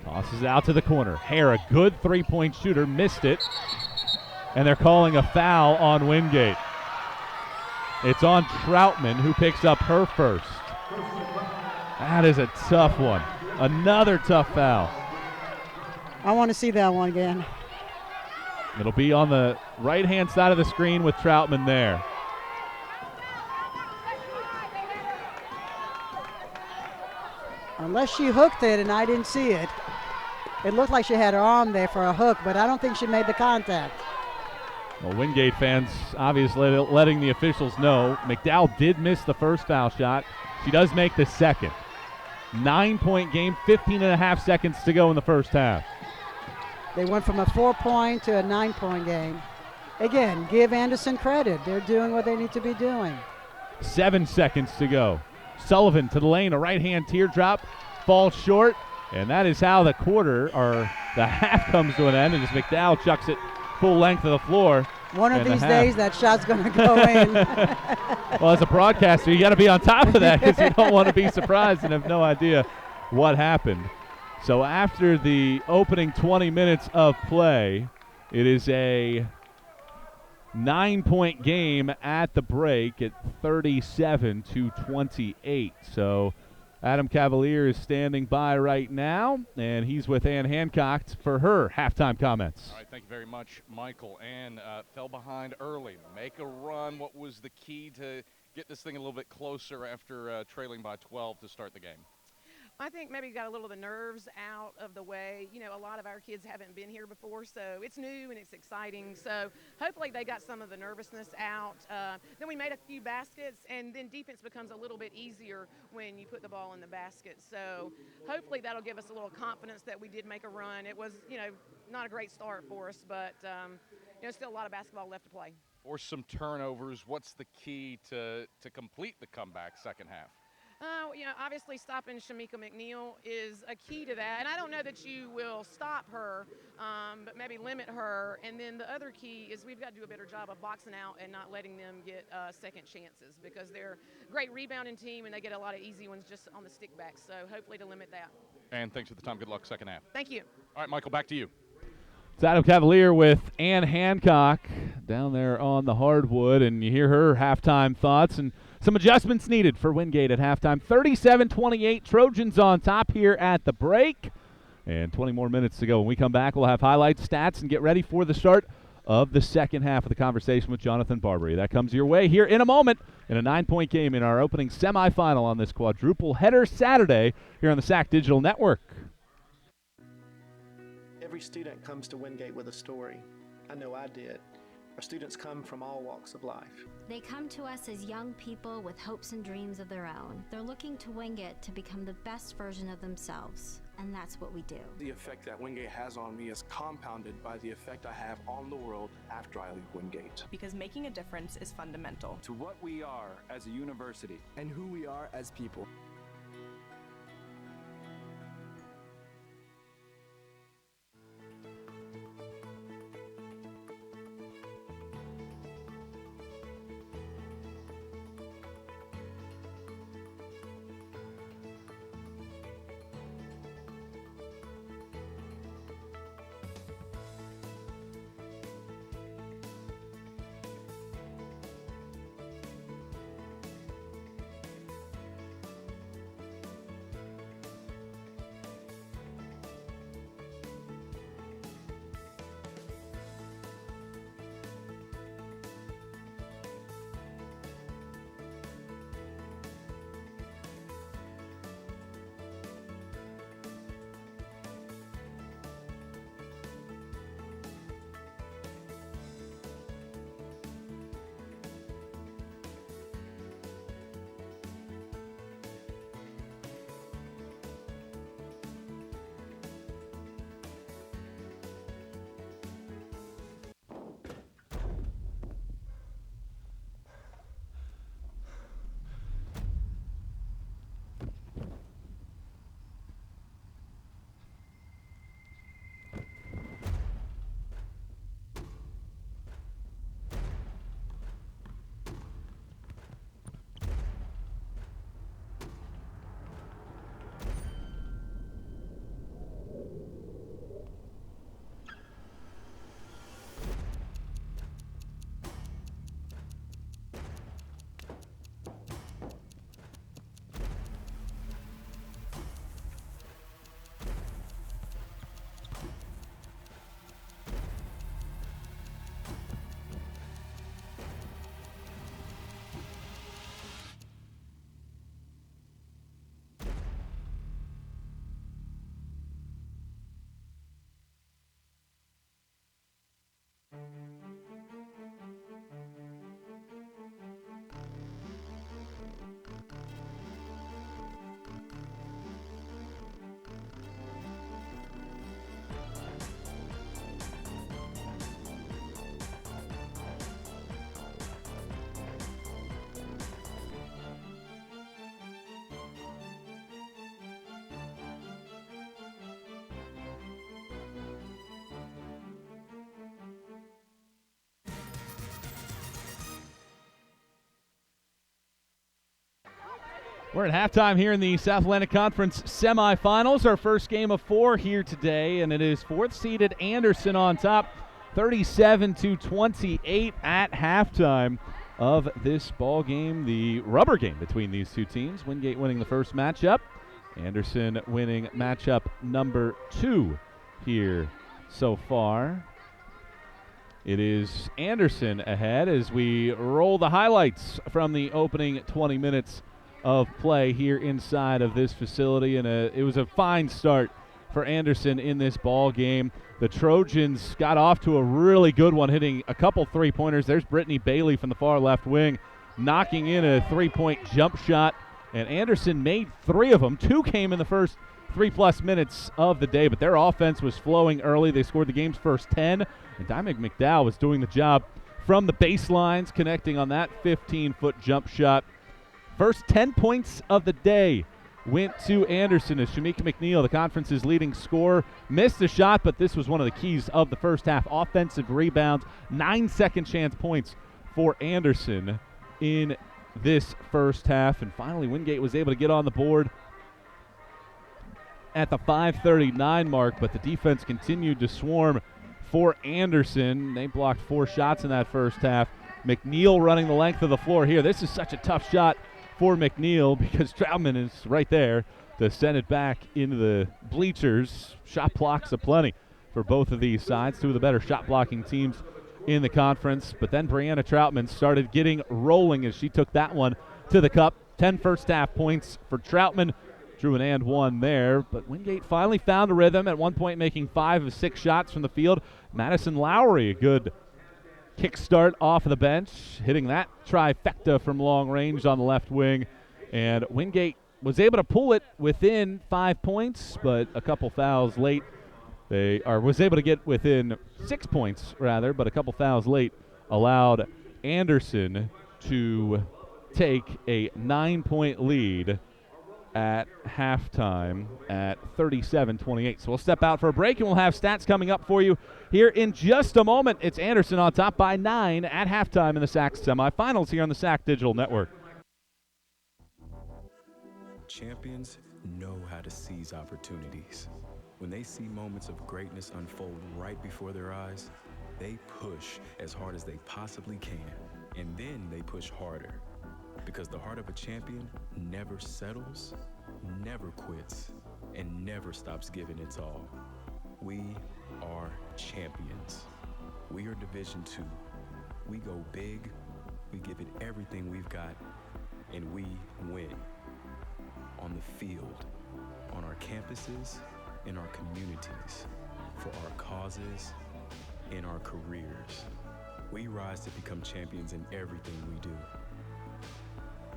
Tosses it out to the corner. Hare, a good 3-point shooter, missed it. And they're calling a foul on Wingate. It's on Troutman, who picks up her first. That is a tough one. Another tough foul. I want to see that one again. It'll be on the right-hand side of the screen with Troutman there. Unless she hooked it and I didn't see it. It looked like she had her arm there for a hook, but I don't think she made the contact. Well, Wingate fans obviously letting the officials know. McDowell did miss the first foul shot. She does make the second. 9-point game, 15.5 seconds to go in the first half. They went from a 4-point to a 9-point game. Again, give Anderson credit. They're doing what they need to be doing. 7 seconds to go. Sullivan to the lane, a right-hand teardrop, falls short, and that is how the half comes to an end, and as McDowell chucks it full length of the floor. One of these days, that shot's going to go in. Well, as a broadcaster, you got to be on top of that because you don't want to be surprised and have no idea what happened. So after the opening 20 minutes of play, it is a 9-point game at the break at 37-28. So Adam Cavalier is standing by right now, and he's with Ann Hancock for her halftime comments. All right, thank you very much, Michael. Ann fell behind early. Make a run. What was the key to get this thing a little bit closer after trailing by 12 to start the game? I think maybe got a little of the nerves out of the way. You know, a lot of our kids haven't been here before, so it's new and it's exciting. So hopefully they got some of the nervousness out. Then we made a few baskets, and then defense becomes a little bit easier when you put the ball in the basket. So hopefully that'll give us a little confidence that we did make a run. It was, you know, not a great start for us, but, you know, still a lot of basketball left to play. Or some turnovers. What's the key to complete the comeback second half? Obviously stopping Shamika McNeil is a key to that. And I don't know that you will stop her, but maybe limit her. And then the other key is we've got to do a better job of boxing out and not letting them get second chances, because they're a great rebounding team and they get a lot of easy ones just on the stick back. So hopefully to limit that. And thanks for the time. Good luck second half. Thank you. All right, Michael, back to you. It's Adam Cavalier with Ann Hancock down there on the hardwood, and you hear her halftime thoughts and some adjustments needed for Wingate at halftime. 37-28, Trojans on top here at the break, and 20 more minutes to go. When we come back, we'll have highlights, stats, and get ready for the start of the second half of the conversation with Jonathan Barbary. That comes your way here in a moment in a 9-point game in our opening semifinal on this quadruple header Saturday here on the SAC Digital Network. Every student comes to Wingate with a story. I know I did. Our students come from all walks of life. They come to us as young people with hopes and dreams of their own. They're looking to Wingate to become the best version of themselves, and that's what we do. The effect that Wingate has on me is compounded by the effect I have on the world after I leave Wingate. Because making a difference is fundamental to what we are as a university and who we are as people. We're at halftime here in the South Atlantic Conference semifinals. Our first game of 4 here today, and it is 4th-seeded Anderson on top, 37-28 at halftime of this ball game, the rubber game between these two teams. Wingate winning the first matchup, Anderson winning matchup number 2 here so far. It is Anderson ahead as we roll the highlights from the opening 20 minutes of play here inside of this facility, and it was a fine start for Anderson in this ball game. The Trojans got off to a really good one, hitting a couple three-pointers. There's Brittany Bailey from the far left wing knocking in a three-point jump shot, and Anderson made 3 of them. 2 came in the first 3+ minutes of the day, but their offense was flowing early. They scored the game's first 10, and Diamond McDowell was doing the job from the baselines, connecting on that 15-foot jump shot First 10 points of the day went to Anderson as Shamika McNeil, the conference's leading scorer, missed a shot, but this was one of the keys of the first half. Offensive rebounds, 9 second chance points for Anderson in this first half. And finally, Wingate was able to get on the board at the 5:39 mark, but the defense continued to swarm for Anderson. They blocked 4 shots in that first half. McNeil running the length of the floor here. This is such a tough shot for McNeil because Troutman is right there to send it back into the bleachers. Shot blocks aplenty for both of these sides, two of the better shot blocking teams in the conference. But then Brianna Troutman started getting rolling as she took that one to the cup. 10 first half points for Troutman. Drew an and one there, but Wingate finally found a rhythm, at one point making 5 of 6 shots from the field. Madison Lowry, a good kickstart off of the bench, hitting that trifecta from long range on the left wing. And Wingate was able to pull it within 5 points, but a couple fouls late. Was able to get within 6 points, rather, but a couple fouls late allowed Anderson to take a 9-point lead at halftime at 37-28. So we'll step out for a break, and we'll have stats coming up for you here in just a moment. It's Anderson on top by 9 at halftime in the SAC semifinals here on the SAC Digital Network. Champions know how to seize opportunities. When they see moments of greatness unfold right before their eyes, they push as hard as they possibly can, and then they push harder. Because the heart of a champion never settles, never quits, and never stops giving its all. We are champions. We are Division II. We go big, we give it everything we've got, and we win. On the field, on our campuses, in our communities, for our causes, in our careers. We rise to become champions in everything we do.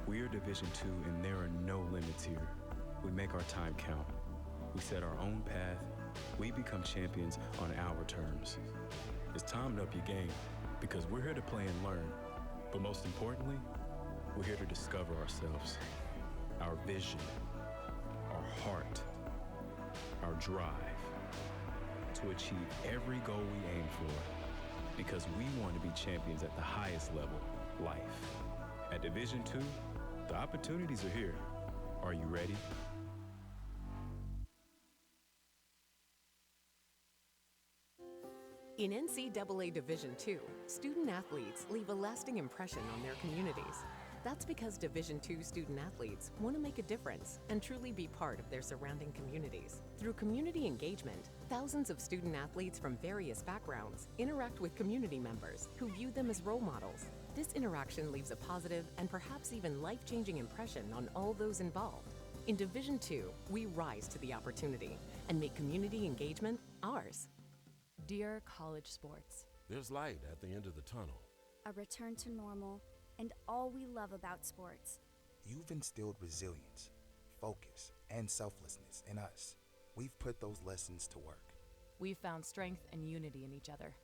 We are Division II, and there are no limits here. We make our time count. We set our own path. We become champions on our terms. It's time to up your game, because we're here to play and learn. But most importantly, we're here to discover ourselves, our vision, our heart, our drive, to achieve every goal we aim for, because we want to be champions at the highest level, life. At Division II, the opportunities are here. Are you ready? In NCAA Division II, student athletes leave a lasting impression on their communities. That's because Division II student athletes want to make a difference and truly be part of their surrounding communities. Through community engagement, thousands of student athletes from various backgrounds interact with community members who view them as role models. This interaction leaves a positive and perhaps even life-changing impression on all those involved. In Division II, we rise to the opportunity and make community engagement ours. Dear college sports, there's light at the end of the tunnel. A return to normal, and all we love about sports. You've instilled resilience, focus, and selflessness in us. We've put those lessons to work. We've found strength and unity in each other.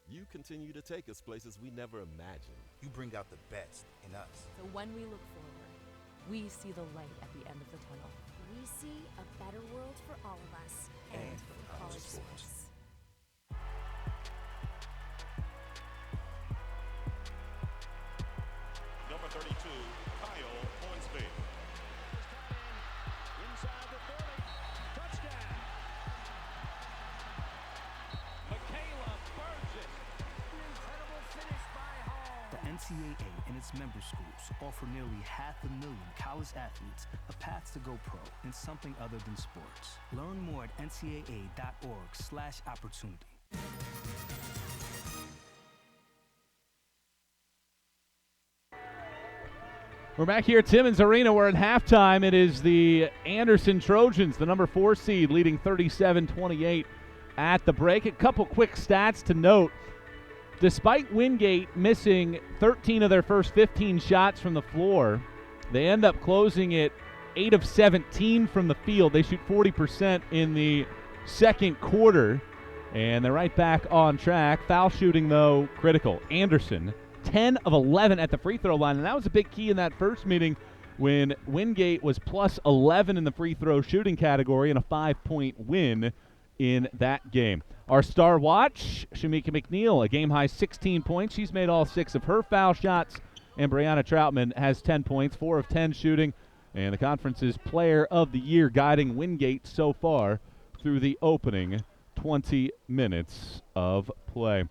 You continue to take us places we never imagined. You bring out the best in us. So when we look forward, we see the light at the end of the tunnel. We see a better world for all of us and for college sports. Number 32, Kyle Hornsby. Inside the 30. Touchdown. Michaela Burgess. An incredible finish by Hall. The NCAA and its member schools offer nearly 500,000 college athletes a path to go pro in something other than sports. Learn more at ncaa.org/opportunity. We're back here at Timmons Arena. We're at halftime. It is the Anderson Trojans, the number 4 seed, leading 37-28 at the break. A couple quick stats to note. Despite Wingate missing 13 of their first 15 shots from the floor, they end up closing it 8 of 17 from the field. They shoot 40% in the second quarter, and they're right back on track. Foul shooting, though, critical. Anderson, 10 of 11 at the free throw line, and that was a big key in that first meeting when Wingate was plus 11 in the free throw shooting category and a 5-point win in that game. Our star watch, Shamika McNeil, a game-high 16 points. She's made all 6 of her foul shots, and Brianna Troutman has 10 points, 4 of 10 shooting, and the conference's player of the year, guiding Wingate so far through the opening 20 minutes of play.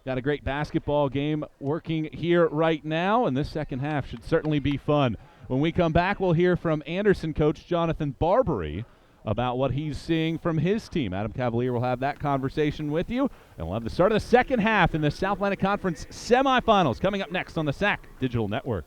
Got a great basketball game working here right now, and this second half should certainly be fun. When we come back, we'll hear from Anderson coach Jonathan Barbary about what he's seeing from his team. Adam Cavalier will have that conversation with you, and we'll have the start of the second half in the South Atlantic Conference semifinals coming up next on the SAC Digital Network.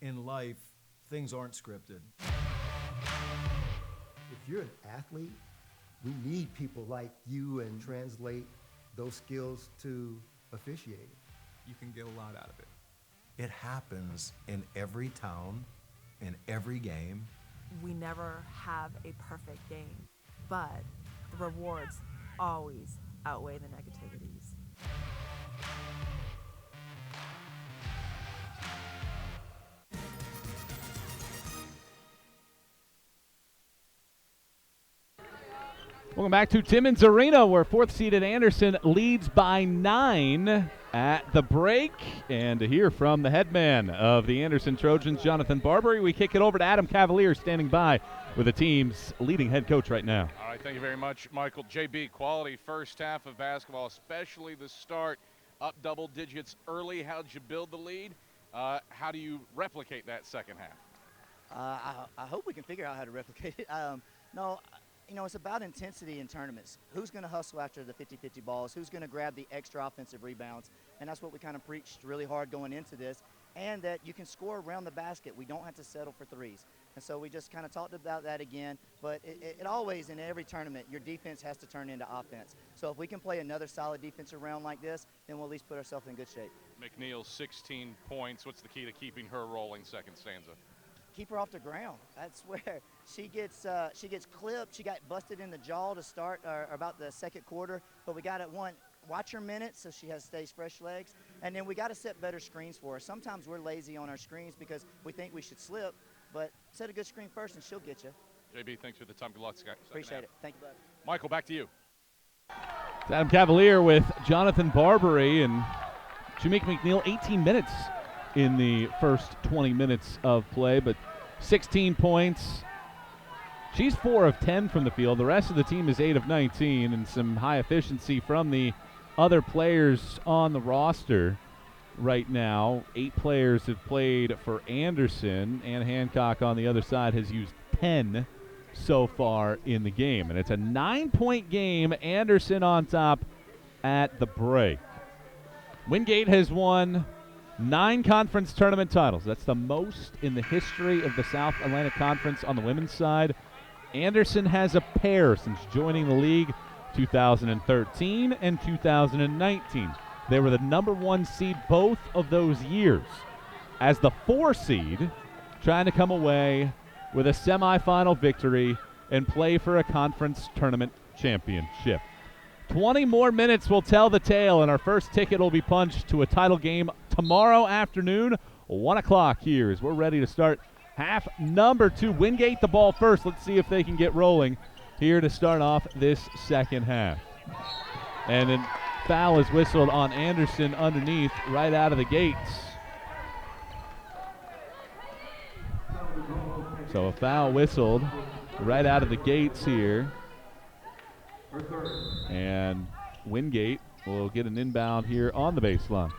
In life, things aren't scripted. If you're an athlete, we need people like you and translate those skills to officiating. You can get a lot out of it. It happens in every town, in every game. We never have a perfect game, but the rewards always outweigh the negativities. Welcome back to Timmons Arena, where fourth-seeded Anderson leads by 9 at the break. And to hear from the headman of the Anderson Trojans, Jonathan Barbary, we kick it over to Adam Cavalier, standing by with the team's leading head coach right now. All right, thank you very much, Michael. JB, quality first half of basketball, especially the start, up double digits early. How'd you build the lead? How do you replicate that second half? I hope we can figure out how to replicate it. You know, it's about intensity in tournaments. Who's going to hustle after the 50-50 balls? Who's going to grab the extra offensive rebounds? And that's what we kind of preached really hard going into this. And that you can score around the basket. We don't have to settle for threes. And so we just kind of talked about that again. But it always, in every tournament, your defense has to turn into offense. So if we can play another solid defensive round like this, then we'll at least put ourselves in good shape. McNeil, 16 points. What's the key to keeping her rolling second stanza? Keep her off the ground. That's where she gets clipped. She got busted in the jaw to start about the second quarter, but we got to watch her minutes so she stays fresh legs, and then we got to set better screens for her. Sometimes we're lazy on our screens because we think we should slip, but set a good screen first and she'll get you. JB, thanks for the time. Good luck. Appreciate it. Thank you, bud. Michael, back to you. It's Adam Cavalier with Jonathan Barbary, and Shamika McNeil, 18 minutes in the first 20 minutes of play, but 16 points. She's 4 of 10 from the field. The rest of the team is 8 of 19, and some high efficiency from the other players on the roster right now. 8 players have played for Anderson. Ann Hancock on the other side has used 10 so far in the game, and it's a 9-point game. Anderson on top at the break. Wingate has won 9 conference tournament titles. That's the most in the history of the South Atlantic Conference on the women's side. Anderson has a pair since joining the league 2013 and 2019. They were the number 1 seed both of those years. As the 4 seed, trying to come away with a semifinal victory and play for a conference tournament championship. 20 more minutes will tell the tale, and our first ticket will be punched to a title game tomorrow afternoon, 1 o'clock here, as we're ready to start half number 2. Wingate the ball first. Let's see if they can get rolling here to start off this second half. And then foul is whistled on Anderson underneath right out of the gates. So a foul whistled right out of the gates here. And Wingate will get an inbound here on the baseline.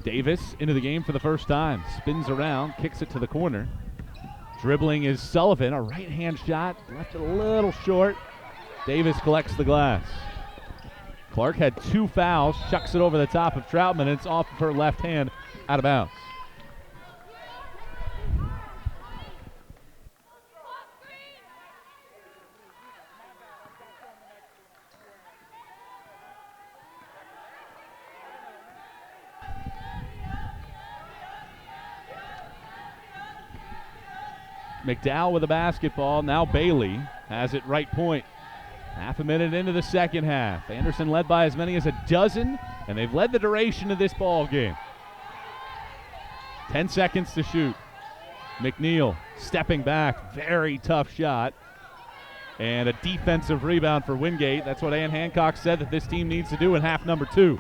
Davis into the game for the first time. Spins around, kicks it to the corner. Dribbling is Sullivan. A right-hand shot, left it a little short. Davis collects the glass. Clark had 2 fouls, chucks it over the top of Troutman, and it's off of her left hand, out of bounds. McDowell with a basketball. Now Bailey has it right point. Half a minute into the second half. Anderson led by as many as a dozen, and they've led the duration of this ball game. 10 seconds to shoot. McNeil stepping back. Very tough shot. And a defensive rebound for Wingate. That's what Ann Hancock said that this team needs to do in half number 2.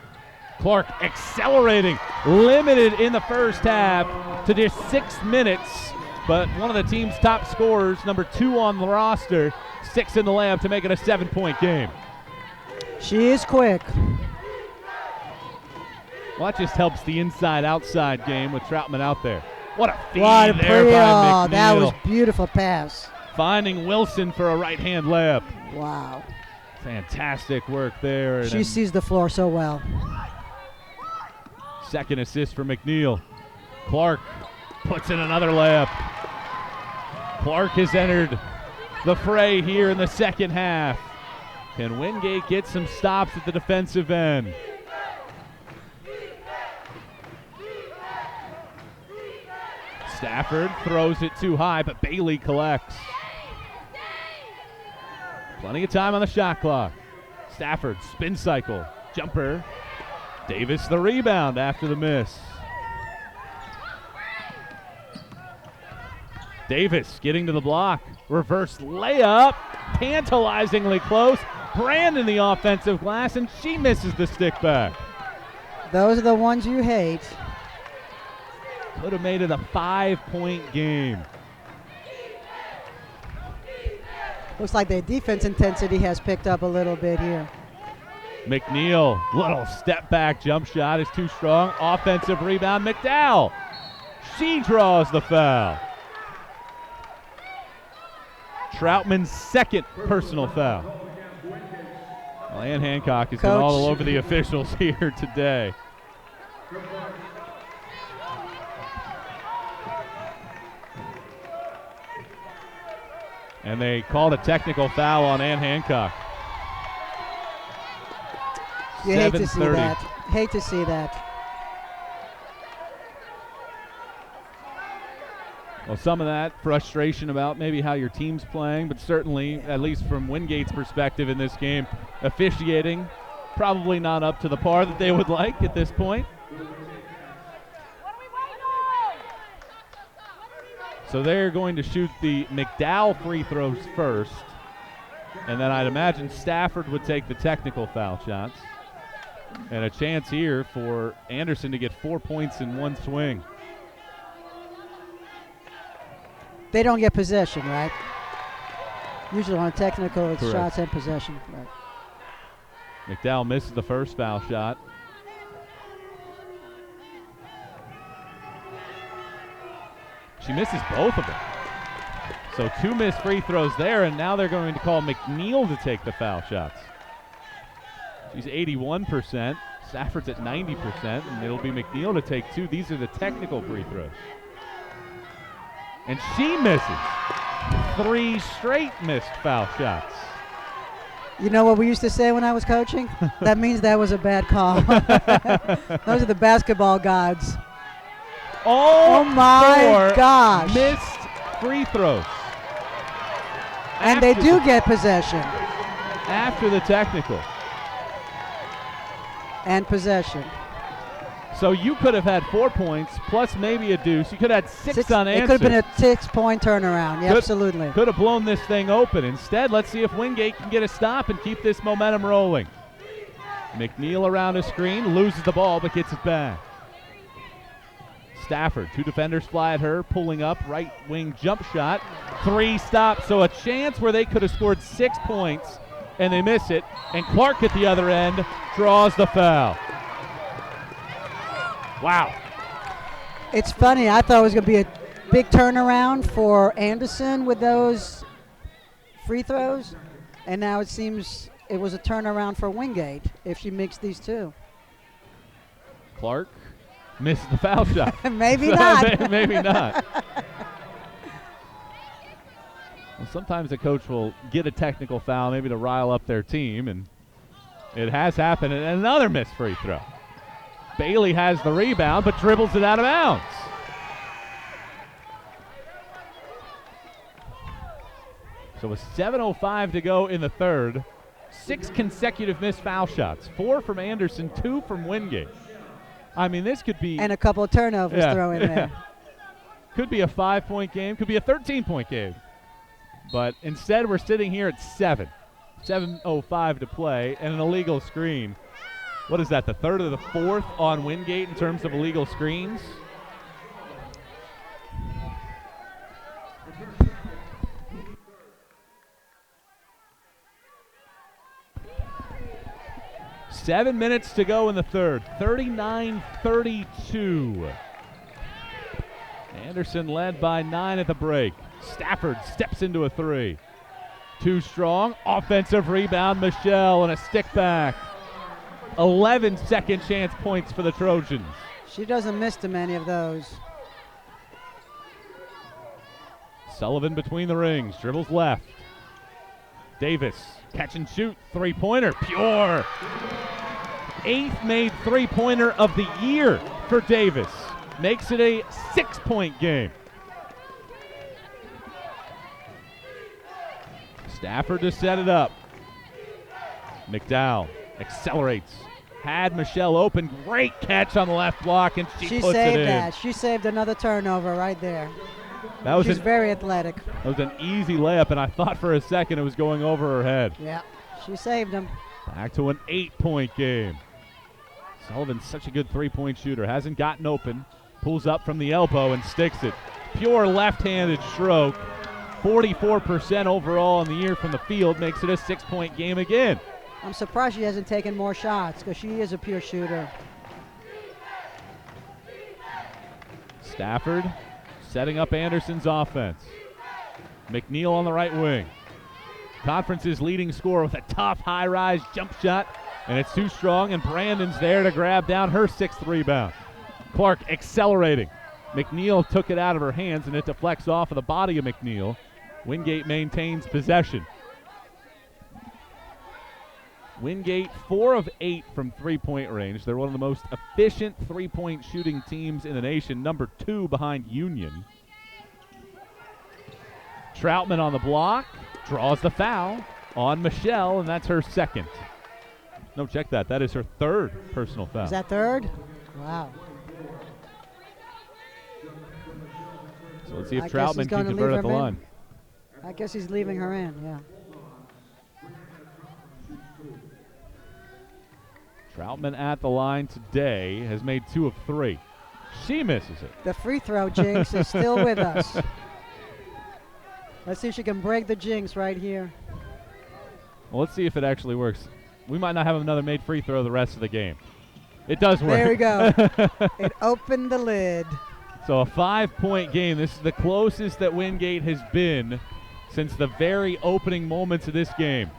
Clark accelerating. Limited in the first half to just 6 minutes. But one of the team's top scorers, number 2 on the roster, 6 in the layup to make it a 7-point game. She is quick. Well, that just helps the inside-outside game with Troutman out there. What a feed What there by McNeil. that was beautiful pass. Finding Wilson for a right-hand layup. Wow. Fantastic work there. She sees the floor so well. Second assist for McNeil. Clark puts in another layup. Clark has entered the fray here in the second half. Can Wingate get some stops at the defensive end? Stafford throws it too high, but Bailey collects. Plenty of time on the shot clock. Stafford, spin cycle, jumper. Davis the rebound after the miss. Davis getting to the block. Reverse layup. Tantalizingly close. Brandon the offensive glass, and she misses the stick back. Those are the ones you hate. Could have made it a 5-point game. Looks like the defense intensity has picked up a little bit here. McNeil, little step back jump shot is too strong. Offensive rebound, McDowell. She draws the foul. Troutman's second personal foul. Well, Ann Hancock has been all over the officials here today. And they called a technical foul on Ann Hancock. You hate to see that. Hate to see that. Well, some of that frustration about maybe how your team's playing, but certainly, at least from Wingate's perspective in this game, officiating probably not up to the par that they would like at this point. So they're going to shoot the McDowell free throws first, and then I'd imagine Stafford would take the technical foul shots. And a chance here for Anderson to get 4 points in one swing. They don't get possession, right? Usually on a technical, it's Correct. shots and possession. Right. McDowell misses the first foul shot. She misses both of them. So 2 missed free throws there, and now they're going to call McNeil to take the foul shots. She's 81%. Stafford's at 90%, and it'll be McNeil to take 2. These are the technical free throws. And she misses 3 straight missed foul shots. You know what we used to say when I was coaching? That means that was a bad call. Those are the basketball gods. Oh my gosh. Missed free throws. And they do get possession. After the technical. And possession. So you could have had 4 points plus maybe a deuce. You could have had six unanswered. It could have been a 6-point turnaround. Yeah, absolutely. Could have blown this thing open. Instead, let's see if Wingate can get a stop and keep this momentum rolling. McNeil around a screen, loses the ball but gets it back. Stafford, 2 defenders fly at her, pulling up, right wing jump shot. 3 stops, so a chance where they could have scored 6 points, and they miss it. And Clark at the other end draws the foul. Wow. It's funny. I thought it was going to be a big turnaround for Anderson with those free throws, and now it seems it was a turnaround for Wingate if she mixed these two. Clark missed the foul shot. Maybe not. Maybe not. Well, sometimes a coach will get a technical foul maybe to rile up their team, and it has happened. And another missed free throw. Bailey has the rebound, but dribbles it out of bounds. So with 7:05 to go in the third, 6 consecutive missed foul shots. 4 from Anderson, 2 from Wingate. I mean, this could be... And a couple of turnovers thrown in there. Could be a 5-point game, could be a 13-point game. But instead, we're sitting here at 7. 7:05 to play, and an illegal screen. What is that, the third or the fourth on Wingate in terms of illegal screens? Seven minutes to go in the third. 39-32. Anderson led by 9 at the break. Stafford steps into a 3. Too strong. Offensive rebound, Michelle, and a stick back. 11 second chance points for the Trojans. She doesn't miss too many of those. Sullivan between the rings, dribbles left. Davis, catch and shoot, 3-pointer, pure. 8th made 3-pointer of the year for Davis. Makes it a 6-point game. Stafford to set it up. McDowell accelerates. Had Michelle open. Great catch on the left block, and she puts it in. She saved that. She saved another turnover right there. She's very athletic. That was an easy layup, and I thought for a second it was going over her head. Yeah, she saved him. Back to an 8-point game. Sullivan's such a good 3-point shooter. Hasn't gotten open. Pulls up from the elbow and sticks it. Pure left-handed stroke. 44% overall in the year from the field. Makes it a 6-point game again. I'm surprised she hasn't taken more shots because she is a pure shooter. Stafford setting up Anderson's offense. McNeil on the right wing. Conference's leading scorer with a tough high-rise jump shot, and it's too strong, and Brandon's there to grab down her 6th rebound. Clark accelerating. McNeil took it out of her hands, and it deflects off of the body of McNeil. Wingate maintains possession. Wingate 4 of 8 from 3-point range. They're one of the most efficient 3-point shooting teams in the nation, number 2 behind Union. Troutman on the block, draws the foul on Michelle, and that's her 2nd. No, check that. That is her 3rd personal foul. Is that 3rd? Wow. So let's see if Troutman can convert at the line. I guess he's leaving her in, yeah. Troutman at the line today has made 2 of 3. She misses it. The free throw jinx is still with us. Let's see if she can break the jinx right here. Well, let's see if it actually works. We might not have another made free throw the rest of the game. It does work. There we go. It opened the lid. So a 5-point game. This is the closest that Wingate has been since the very opening moments of this game.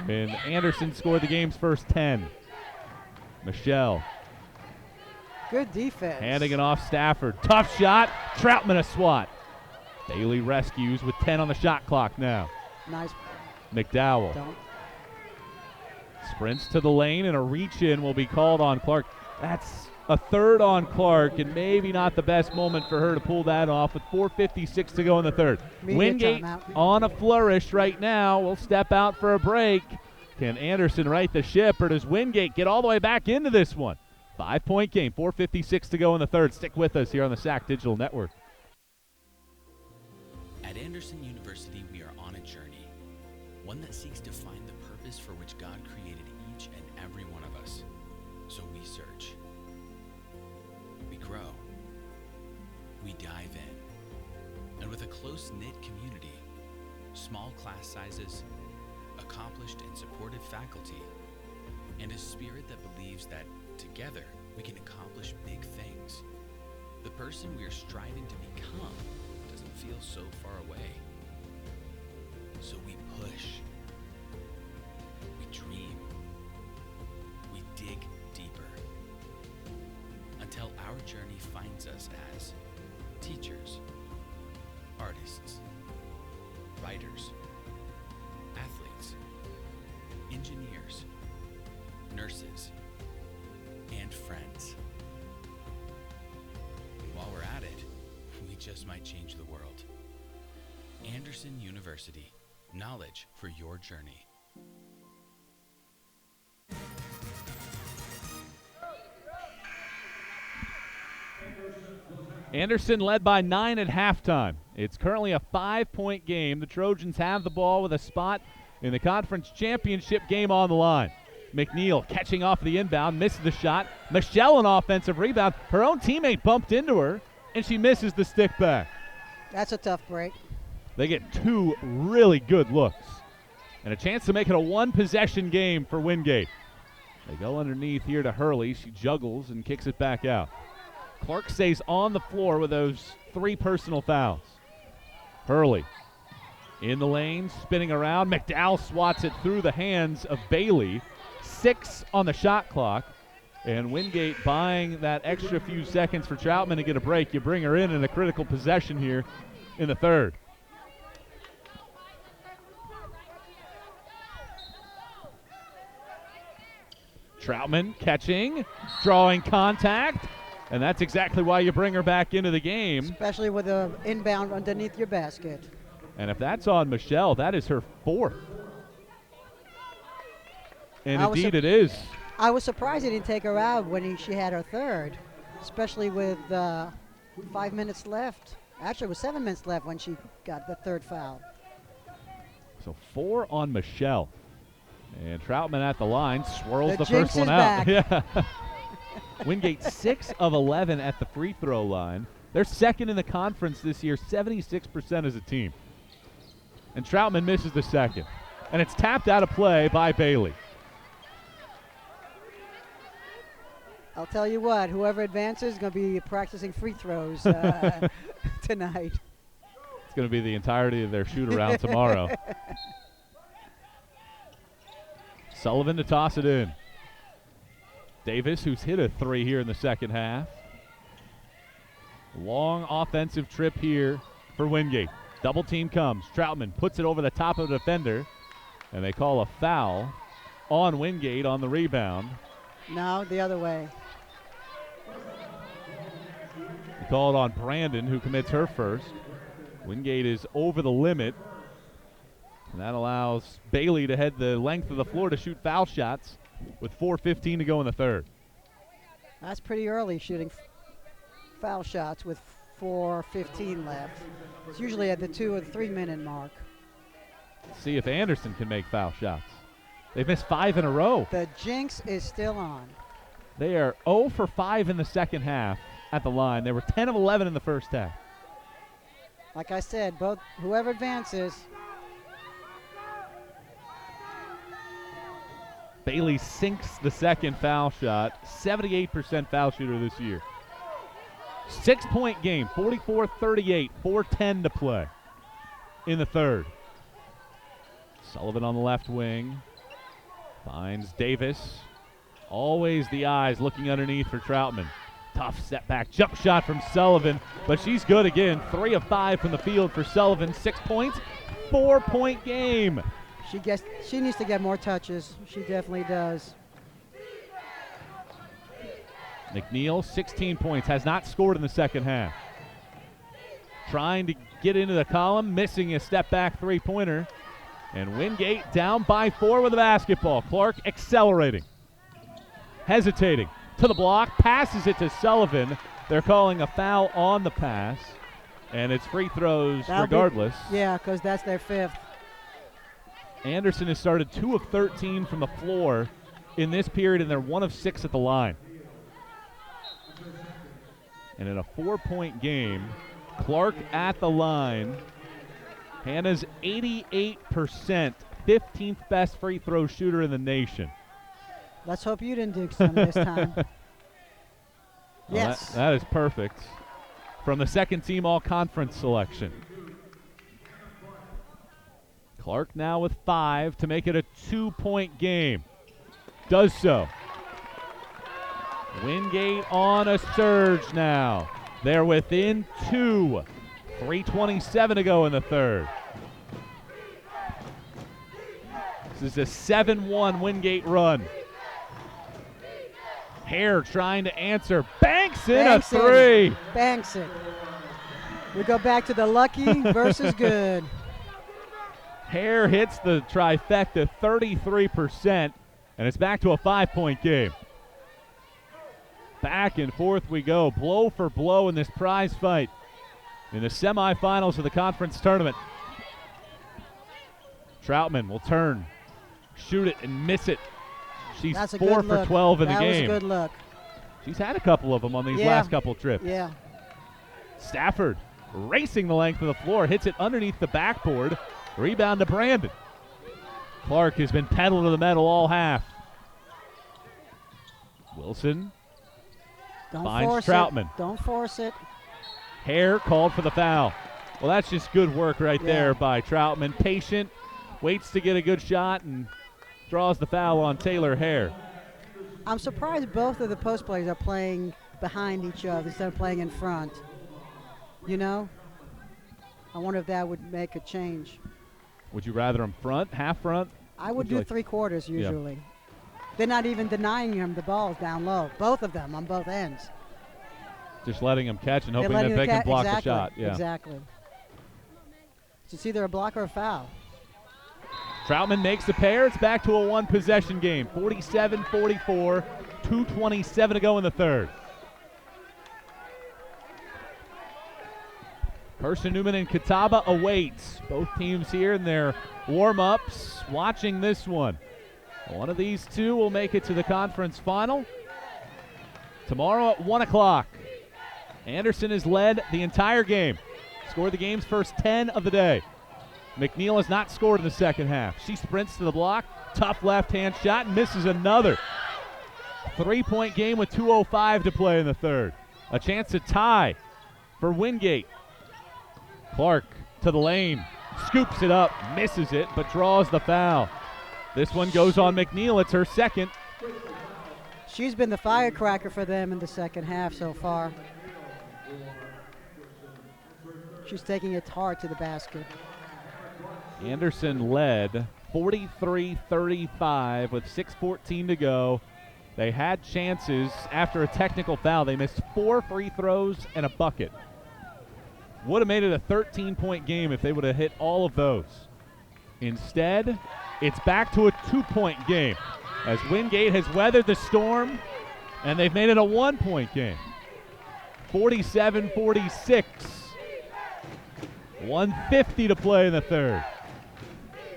And Anderson scored the game's first 10. Michelle. Good defense. Handing it off Stafford. Tough shot. Troutman a swat. Bailey rescues with 10 on the shot clock now. Nice. McDowell. Don't. Sprints to the lane, and a reach-in will be called on Clark. That's a third on Clark, and maybe not the best moment for her to pull that off with 4:56 to go in the third. Media Wingate timeout. on a flourish right now. We'll step out for a break. Can Anderson right the ship, or does Wingate get all the way back into this one? 5-point game, 4:56 to go in the third. Stick with us here on the SAC Digital Network. At Anderson University, we are on a journey, one that seeks to find the purpose for which God created each and every one of us. So we search, we grow, we dive in, and with a close-knit community, small class sizes, accomplished and supportive faculty, and a spirit that believes that together we can accomplish big things, the person we are striving to become doesn't feel so far away. So we push, we dream, we dig deeper, until our journey finds us as teachers, artists, writers, athletes, engineers, nurses, and friends. And while we're at it, we just might change the world. Anderson University, knowledge for your journey. Anderson led by 9 at halftime. It's currently a 5-point game. The Trojans have the ball with a spot in the conference championship game on the line. McNeil catching off the inbound, misses the shot. Michelle an offensive rebound. Her own teammate bumped into her, and she misses the stick back. That's a tough break. They get 2 really good looks and a chance to make it a 1-possession game for Wingate. They go underneath here to Hurley. She juggles and kicks it back out. Clark stays on the floor with those 3 personal fouls. Hurley in the lane, spinning around. McDowell swats it through the hands of Bailey. 6 on the shot clock. And Wingate buying that extra few seconds for Troutman to get a break. You bring her in a critical possession here in the third. Troutman catching, drawing contact, and that's exactly why you bring her back into the game. Especially with an inbound underneath your basket. And if that's on Michelle, that is her 4th. And indeed it is. I was surprised he didn't take her out when she had her 3rd, especially with 5 minutes left. Actually, it was 7 minutes left when she got the 3rd foul. So 4 on Michelle. And Troutman at the line, swirls the jinx first one is out. back. Yeah. Wingate 6 of 11 at the free throw line. They're second in the conference this year, 76% as a team. And Troutman misses the second. And it's tapped out of play by Bailey. I'll tell you what, whoever advances is going to be practicing free throws tonight. It's going to be the entirety of their shoot-around tomorrow. Sullivan to toss it in. Davis, who's hit a 3 here in the second half. Long offensive trip here for Wingate. Double team comes. Troutman puts it over the top of the defender, and they call a foul on Wingate on the rebound. No, the other way. They call it on Brandon, who commits her first. Wingate is over the limit. And that allows Bailey to head the length of the floor to shoot foul shots with 4:15 to go in the third. That's pretty early shooting foul shots with 4:15 left. It's usually at the 2 or 3 minute mark. See if Anderson can make foul shots. They've missed 5 in a row. The jinx is still on. They are 0 for 5 in the second half at the line. They were 10 of 11 in the first half. Like I said, whoever advances. Bailey sinks the second foul shot. 78% foul shooter this year. 6-point game, 44-38, 4:10 to play in the third. Sullivan on the left wing. Finds Davis. Always the eyes looking underneath for Troutman. Tough step back jump shot from Sullivan, but she's good again. 3 of 5 from the field for Sullivan. 6 points, 4-point game. She needs to get more touches. She definitely does. McNeil, 16 points, has not scored in the second half. Trying to get into the column, missing a step back three-pointer. And Wingate down by 4 with the basketball. Clark accelerating. Hesitating. To the block, passes it to Sullivan. They're calling a foul on the pass. And it's free throws regardless. Yeah, because that's their 5th. Anderson has started 2 of 13 from the floor in this period, and they're 1 of 6 at the line. And in a 4-point game, Clark at the line. Hannah's 88%, 15th best free throw shooter in the nation. Let's hope you didn't do some this time. Yes. That is perfect. From the second team all-conference selection. Clark now with 5 to make it a 2-point game. Does so. Wingate on a surge now. They're within 2. 3:27 to go in the third. This is a 7-1 Wingate run. Hare trying to answer. Banks in a 3. Banks it. We go back to the lucky versus good. Hare hits the trifecta, 33%, and it's back to a 5-point game. Back and forth we go, blow for blow in this prize fight in the semifinals of the conference tournament. Troutman will turn, shoot it, and miss it. She's 4 for 12 in the game. That was a good look. She's had a couple of them on these last couple trips. Yeah. Stafford racing the length of the floor, hits it underneath the backboard. Rebound to Brandon. Clark has been pedal to the metal all half. Wilson finds Troutman. Don't force it. Hare called for the foul. Well, that's just good work right there by Troutman. Patient, waits to get a good shot, and draws the foul on Taylor Hare. I'm surprised both of the post players are playing behind each other instead of playing in front. You know? I wonder if that would make a change. Would you rather them front, half front? I would do 3/4 usually. Yeah. They're not even denying him the balls down low. Both of them on both ends. Just letting them catch and hoping that they can block the shot. Yeah. Exactly. So it's either a block or a foul. Troutman makes the pair. It's back to a 1-possession game. 47-44, 2:27 to go in the third. Carson-Newman and Catawba awaits. Both teams here in their warm-ups watching this one. One of these two will make it to the conference final tomorrow at 1 o'clock. Anderson has led the entire game. Scored the game's first 10 of the day. McNeil has not scored in the second half. She sprints to the block. Tough left-hand shot and misses another. 3-point game with 2:05 to play in the third. A chance to tie for Wingate. Clark to the lane. Scoops it up. Misses it, but draws the foul. This one goes on McNeil. It's her second. She's been the firecracker for them in the second half so far. She's taking it hard to the basket. Anderson led 43-35 with 6:14 to go. They had chances after a technical foul. They missed 4 free throws and a bucket. Would have made it a 13-point game if they would have hit all of those. Instead, it's back to a 2-point game as Wingate has weathered the storm, and they've made it a 1-point game. 47-46. 1:50 to play in the third.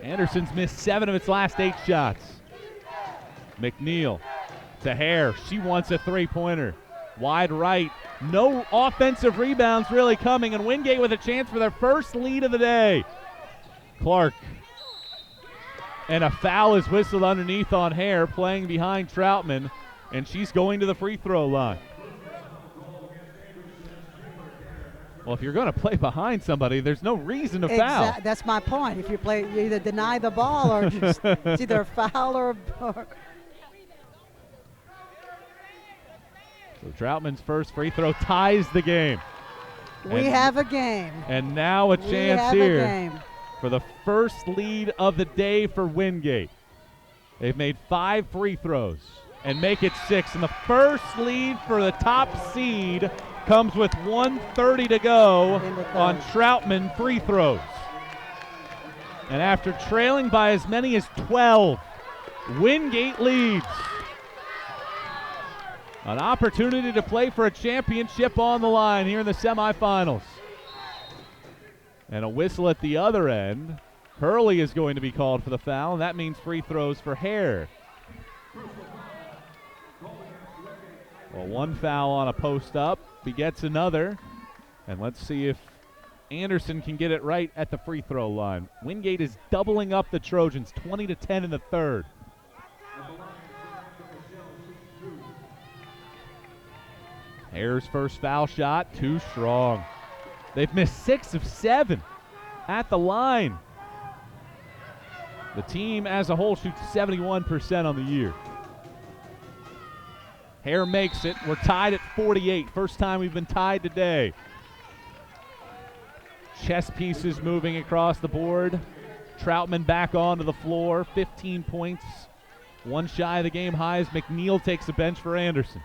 Anderson's missed 7 of its last 8 shots. McNeil to Hare. She wants a three-pointer. Wide right. No offensive rebounds really coming, and Wingate with a chance for their first lead of the day. Clark. And a foul is whistled underneath on Hare, playing behind Troutman, and she's going to the free throw line. Well, if you're going to play behind somebody, there's no reason to foul. That's my point. If you either deny the ball or just it's either a foul or So Troutman's first free throw ties the game. We have a game. And now a chance here for the first lead of the day for Wingate. They've made 5 free throws and make it 6. And the first lead for the top seed comes with 1:30 to go on Troutman free throws. And after trailing by as many as 12, Wingate leads. An opportunity to play for a championship on the line here in the semifinals. And a whistle at the other end. Hurley is going to be called for the foul, and that means free throws for Hare. Well, one foul on a post up begets another. And let's see if Anderson can get it right at the free throw line. Wingate is doubling up the Trojans, 20-10 in the third. Hare's first foul shot, too strong. They've missed 6 of 7 at the line. The team as a whole shoots 71% on the year. Hare makes it. We're tied at 48. First time we've been tied today. Chess pieces moving across the board. Troutman back onto the floor, 15 points. One shy of the game high as McNeil takes the bench for Anderson.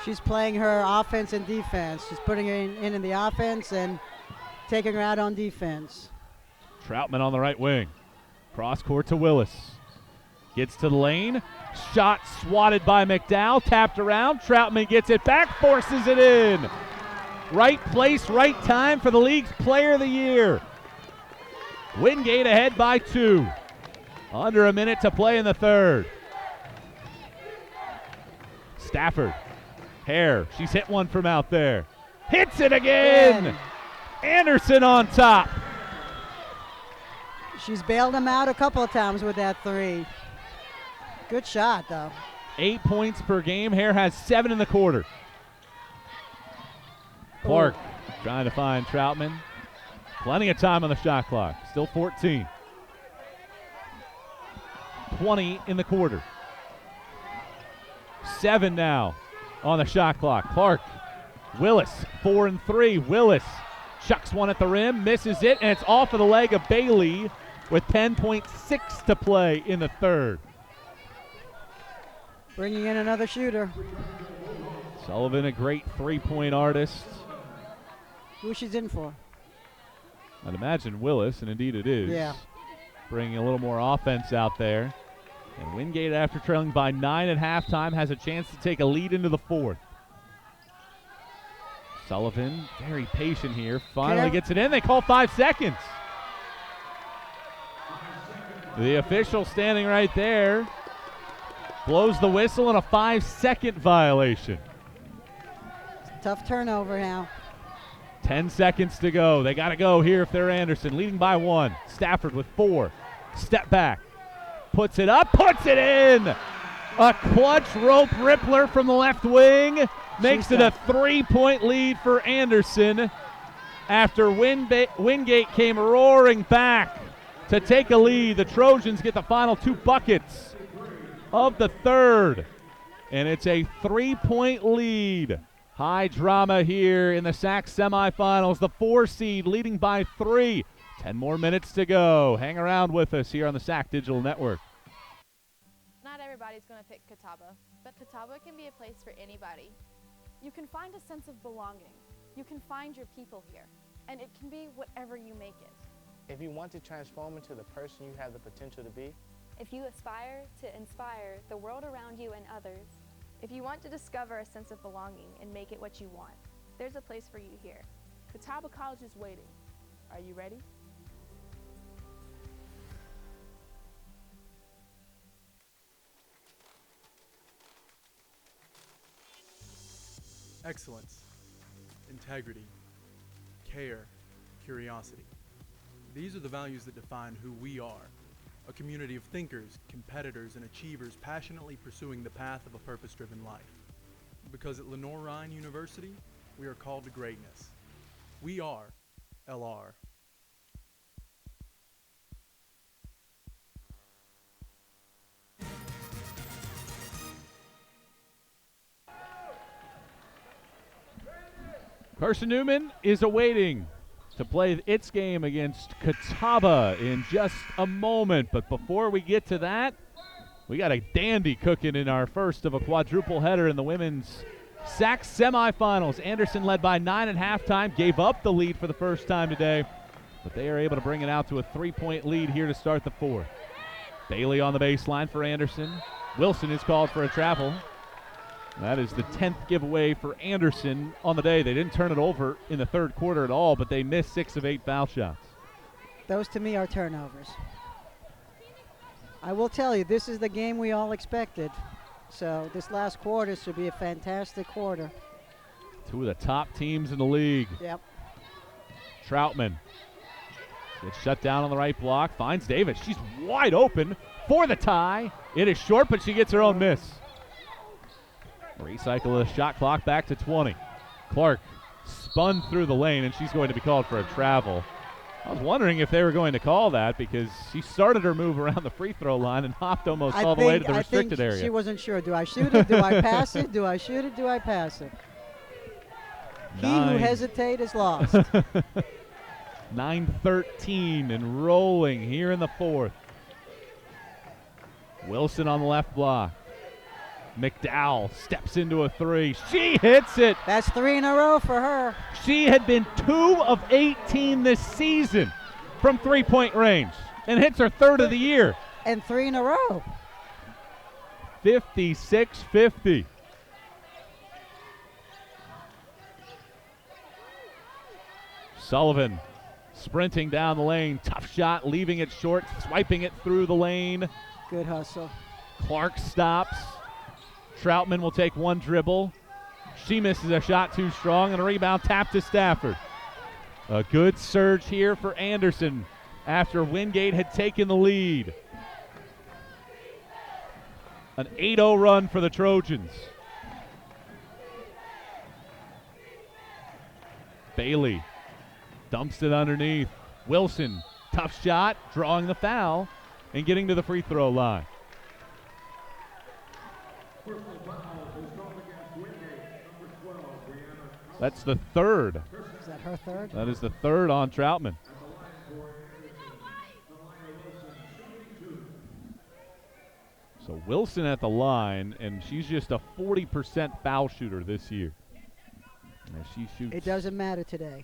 She's playing her offense and defense. She's putting her in the offense and taking her out on defense. Troutman on the right wing. Cross court to Willis. Gets to the lane. Shot swatted by McDowell. Tapped around. Troutman gets it back. Forces it in. Right place, right time for the league's player of the year. Wingate ahead by 2. Under a minute to play in the third. Stafford. Hare, she's hit one from out there. Hits it again! Anderson on top. She's bailed him out a couple of times with that 3. Good shot, though. 8 points per game. Hare has 7 in the quarter. Clark trying to find Troutman. Plenty of time on the shot clock. Still 14. 20 in the quarter. 7 now on the shot clock. Clark, Willis, 4 and 3. Willis chucks one at the rim, misses it, and it's off of the leg of Bailey with 10.6 to play in the third. Bringing in another shooter. Sullivan, a great three-point artist. Who she's in for? I'd imagine Willis, and indeed it is. Yeah. Bringing a little more offense out there. And Wingate, after trailing by 9 at halftime, has a chance to take a lead into the fourth. Sullivan, very patient here, finally gets it in. They call 5 seconds. The official standing right there blows the whistle and a 5-second violation. Tough turnover now. 10 seconds to go. They got to go here if they're Anderson, leading by 1. Stafford with 4. Step back. Puts it up, puts it in. A clutch rope rippler from the left wing makes it a 3-point lead for Anderson after Wingate came roaring back to take a lead. The Trojans get the final 2 buckets of the third, and it's a 3-point lead. High drama here in the SAC semifinals. The 4 seed leading by 3. 10 more minutes to go. Hang around with us here on the SAC Digital Network. Not everybody's going to pick Catawba, but Catawba can be a place for anybody. You can find a sense of belonging. You can find your people here, and it can be whatever you make it. If you want to transform into the person you have the potential to be, if you aspire to inspire the world around you and others, if you want to discover a sense of belonging and make it what you want, there's a place for you here. Catawba College is waiting. Are you ready? excellence, integrity, care, curiosity. These are the values that define who we are, a community of thinkers, competitors, and achievers passionately pursuing the path of a purpose-driven life. Because at Lenoir-Rhyne University, we are called to greatness. We are LR. Carson-Newman is awaiting to play its game against Catawba in just a moment. But before we get to that, we got a dandy cooking in our first of a quadruple header in the women's SAC semifinals. Anderson led by 9 at halftime, gave up the lead for the first time today, but they are able to bring it out to a 3-point lead here to start the fourth. Bailey on the baseline for Anderson. Wilson is called for a travel. That is the 10th giveaway for Anderson on the day. They didn't turn it over in the third quarter at all, but they missed 6 of 8 foul shots. Those to me are turnovers. I will tell you, this is the game we all expected. So this last quarter should be a fantastic quarter. Two of the top teams in the league. Yep. Troutman gets shut down on the right block, finds Davis. She's wide open for the tie. It is short, but she gets her own miss. Recycle the shot clock back to 20. Clark spun through the lane, and she's going to be called for a travel. I was wondering if they were going to call that because she started her move around the free throw line and hopped almost all the way to the restricted area. She wasn't sure. Do I shoot it? Do I pass it? Do I shoot it? Do I pass it? He who hesitates is lost. 9:13 and rolling here in the fourth. Wilson on the left block. McDowell steps into a three. She hits it. That's 3 in a row for her. She had been 2 of 18 this season from three-point range and hits her third of the year. And 3 in a row. 56-50. Sullivan sprinting down the lane. Tough shot, leaving it short, swiping it through the lane. Good hustle. Clark stops. Troutman will take one dribble. She misses a shot too strong, and a rebound tap to Stafford. A good surge here for Anderson after Wingate had taken the lead. An 8-0 run for the Trojans. Bailey dumps it underneath. Wilson, tough shot, drawing the foul and getting to the free throw line. That's the third. Is that her third? That is the third on Troutman. So Wilson at the line, and she's just a 40% foul shooter this year. And she shoots. It doesn't matter today.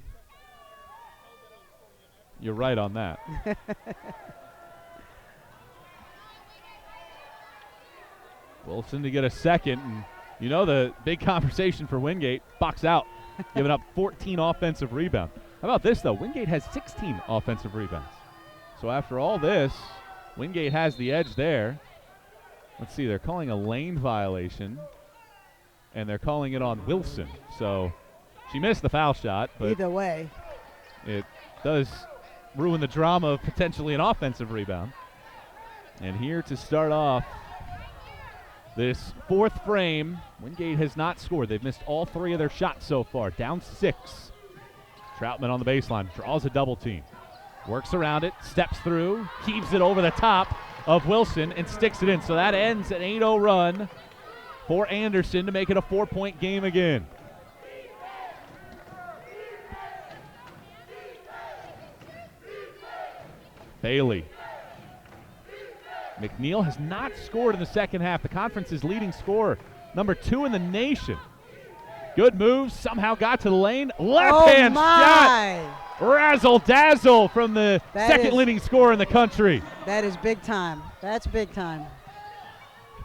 You're right on that. Wilson to get a second, and you know the big conversation for Wingate, box out, giving up 14 offensive rebounds. How about this, though? Wingate has 16 offensive rebounds. So after all this, Wingate has the edge there. Let's see, they're calling a lane violation, and they're calling it on Wilson. So she missed the foul shot, but either way, it does ruin the drama of potentially an offensive rebound. And here to start off this fourth frame, Wingate has not scored. They've missed all 3 of their shots so far. Down 6. Troutman on the baseline, draws a double team. Works around it, steps through, heaves it over the top of Wilson and sticks it in. So that ends an 8-0 run for Anderson to make it a 4-point game again. Bailey. McNeil has not scored in the second half. The conference's leading scorer, number 2 in the nation. Good move, somehow got to the lane. Left-hand shot. Razzle-dazzle from the second leading scorer in the country. That is big time. That's big time.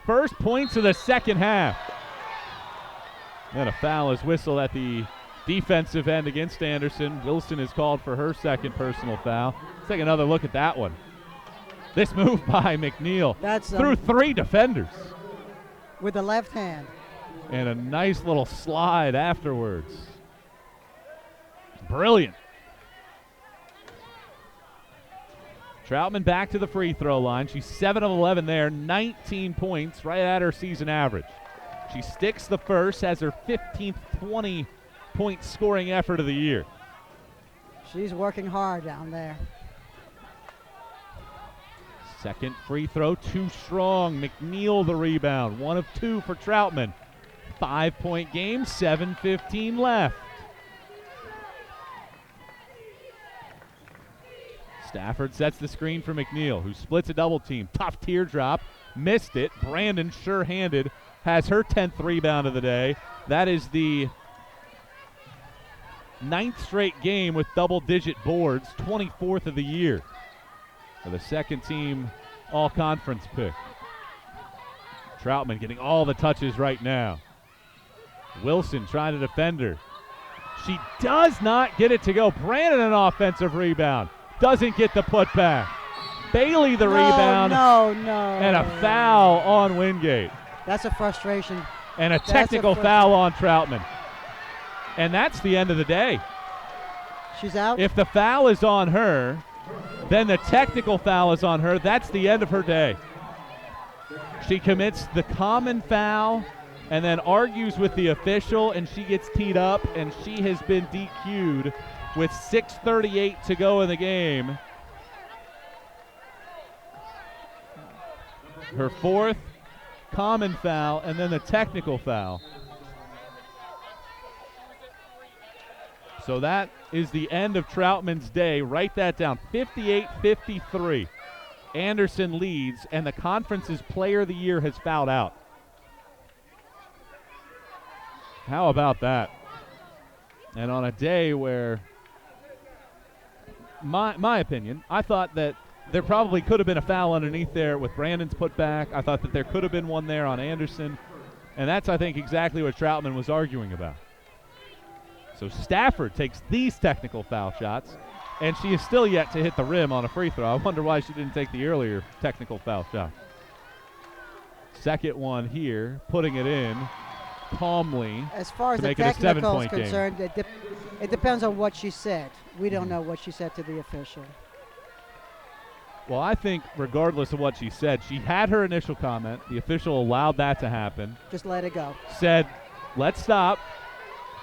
First points of the second half. And a foul is whistled at the defensive end against Anderson. Wilson is called for her second personal foul. Let's take another look at that one. This move by McNeil through 3 defenders. With the left hand. And a nice little slide afterwards. Brilliant. Troutman back to the free throw line. She's 7 of 11 there, 19 points, right at her season average. She sticks the first, has her 15th 20-point scoring effort of the year. She's working hard down there. Second free throw, too strong. McNeil the rebound, 1 of 2 for Troutman. 5-point game, 7:15 left. Stafford sets the screen for McNeil, who splits a double team. Tough teardrop, missed it. Brandon, sure-handed, has her 10th rebound of the day. That is the 9th straight game with double-digit boards, 24th of the year for the second team all-conference pick. Troutman getting all the touches right now. Wilson trying to defend her. She does not get it to go. Brandon, an offensive rebound. Doesn't get the putback. Bailey the rebound. No. And a foul on Wingate. That's a frustration. And a technical foul on Troutman. And that's the end of the day. She's out? If the foul is on her, then the technical foul is on her. That's the end of her day. She commits the common foul and then argues with the official, and she gets teed up, and she has been DQ'd with 6:38 to go in the game. Her 4th common foul, and then the technical foul. So that is the end of Troutman's day. Write that down, 58-53. Anderson leads, and the conference's player of the year has fouled out. How about that? And on a day where, my opinion, I thought that there probably could have been a foul underneath there with Brandon's putback. I thought that there could have been one there on Anderson. And that's, I think, exactly what Troutman was arguing about. So Stafford takes these technical foul shots, and she is still yet to hit the rim on a free throw. I wonder why she didn't take the earlier technical foul shot. Second one here, putting it in calmly. As far as to the make it a technical 7-point is concerned, it depends on what she said. We don't know what she said to the official. Well, I think regardless of what she said, she had her initial comment. The official allowed that to happen. Just let it go. Said, let's stop.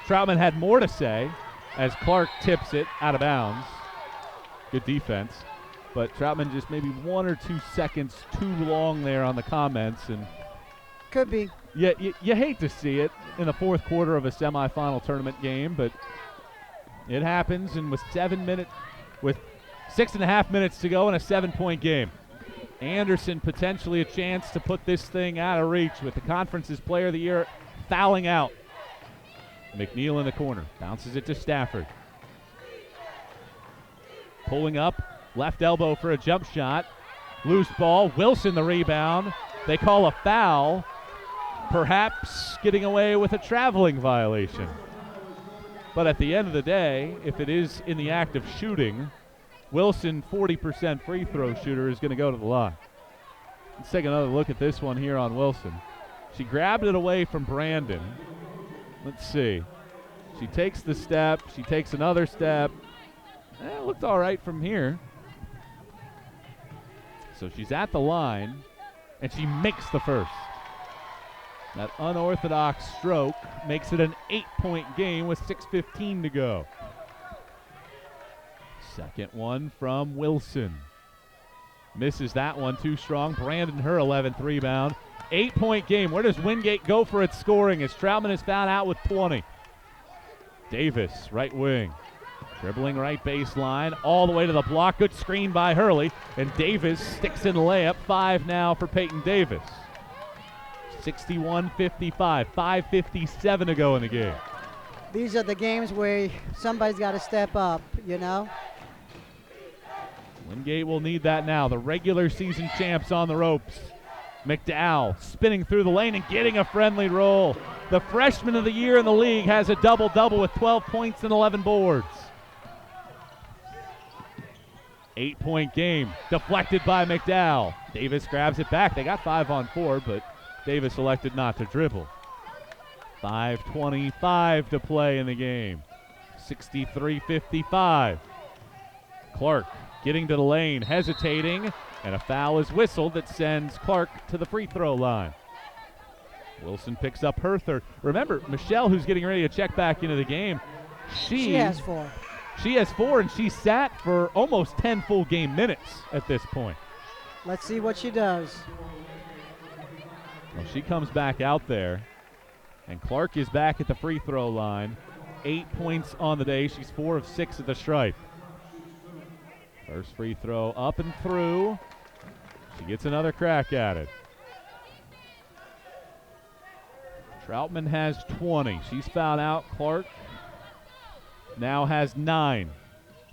Troutman had more to say as Clark tips it out of bounds. Good defense. But Troutman just maybe 1 or 2 seconds too long there on the comments. And could be. Yeah, you hate to see it in the fourth quarter of a semifinal tournament game, but it happens. And with 6.5 minutes to go in a 7-point game, Anderson potentially a chance to put this thing out of reach with the conference's player of the year fouling out. McNeil in the corner, bounces it to Stafford. Pulling up, left elbow for a jump shot. Loose ball, Wilson the rebound. They call a foul, perhaps getting away with a traveling violation. But at the end of the day, if it is in the act of shooting, Wilson, 40% free throw shooter, is going to go to the line. Let's take another look at this one here on Wilson. She grabbed it away from Brandon. Let's see. She takes the step. She takes another step. It looked all right from here. So she's at the line, and she makes the first. That unorthodox stroke makes it an 8-point game with 6:15 to go. Second one from Wilson. Misses that one, too strong. Brandon, her 11th rebound. 8-point game. Where does Wingate go for its scoring as Troutman is fouled out with 20? Davis, right wing. Dribbling right baseline, all the way to the block. Good screen by Hurley. And Davis sticks in the layup. 5 now for Peyton Davis. 61-55, 5:57 to go in the game. These are the games where somebody's got to step up, you know? Wingate will need that now. The regular season champs on the ropes. McDowell spinning through the lane and getting a friendly roll. The freshman of the year in the league has a double-double with 12 points and 11 boards. 8-point game, deflected by McDowell. Davis grabs it back. They got 5 on 4, but Davis elected not to dribble. 5:25 to play in the game. 63-55. Clark getting to the lane, hesitating, and a foul is whistled that sends Clark to the free throw line. Wilson picks up her third. Remember, Michelle, who's getting ready to check back into the game, she has 4. She has 4, and she sat for almost 10 full game minutes at this point. Let's see what she does. Well, she comes back out there, and Clark is back at the free throw line. 8 points on the day. She's 4 of 6 at the stripe. First free throw up and through. She gets another crack at it. Troutman has 20. She's fouled out. Clark now has 9.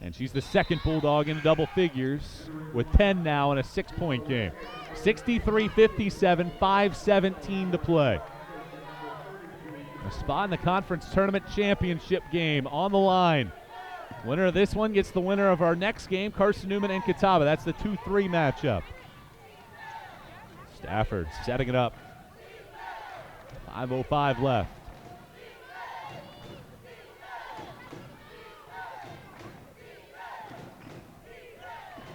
And she's the second Bulldog in double figures with 10 now in a 6-point game. 63-57, 5:17 to play. A spot in the conference tournament championship game on the line. Winner of this one gets the winner of our next game, Carson-Newman and Catawba. That's the 2-3 matchup. Stafford setting it up. 5:05 left.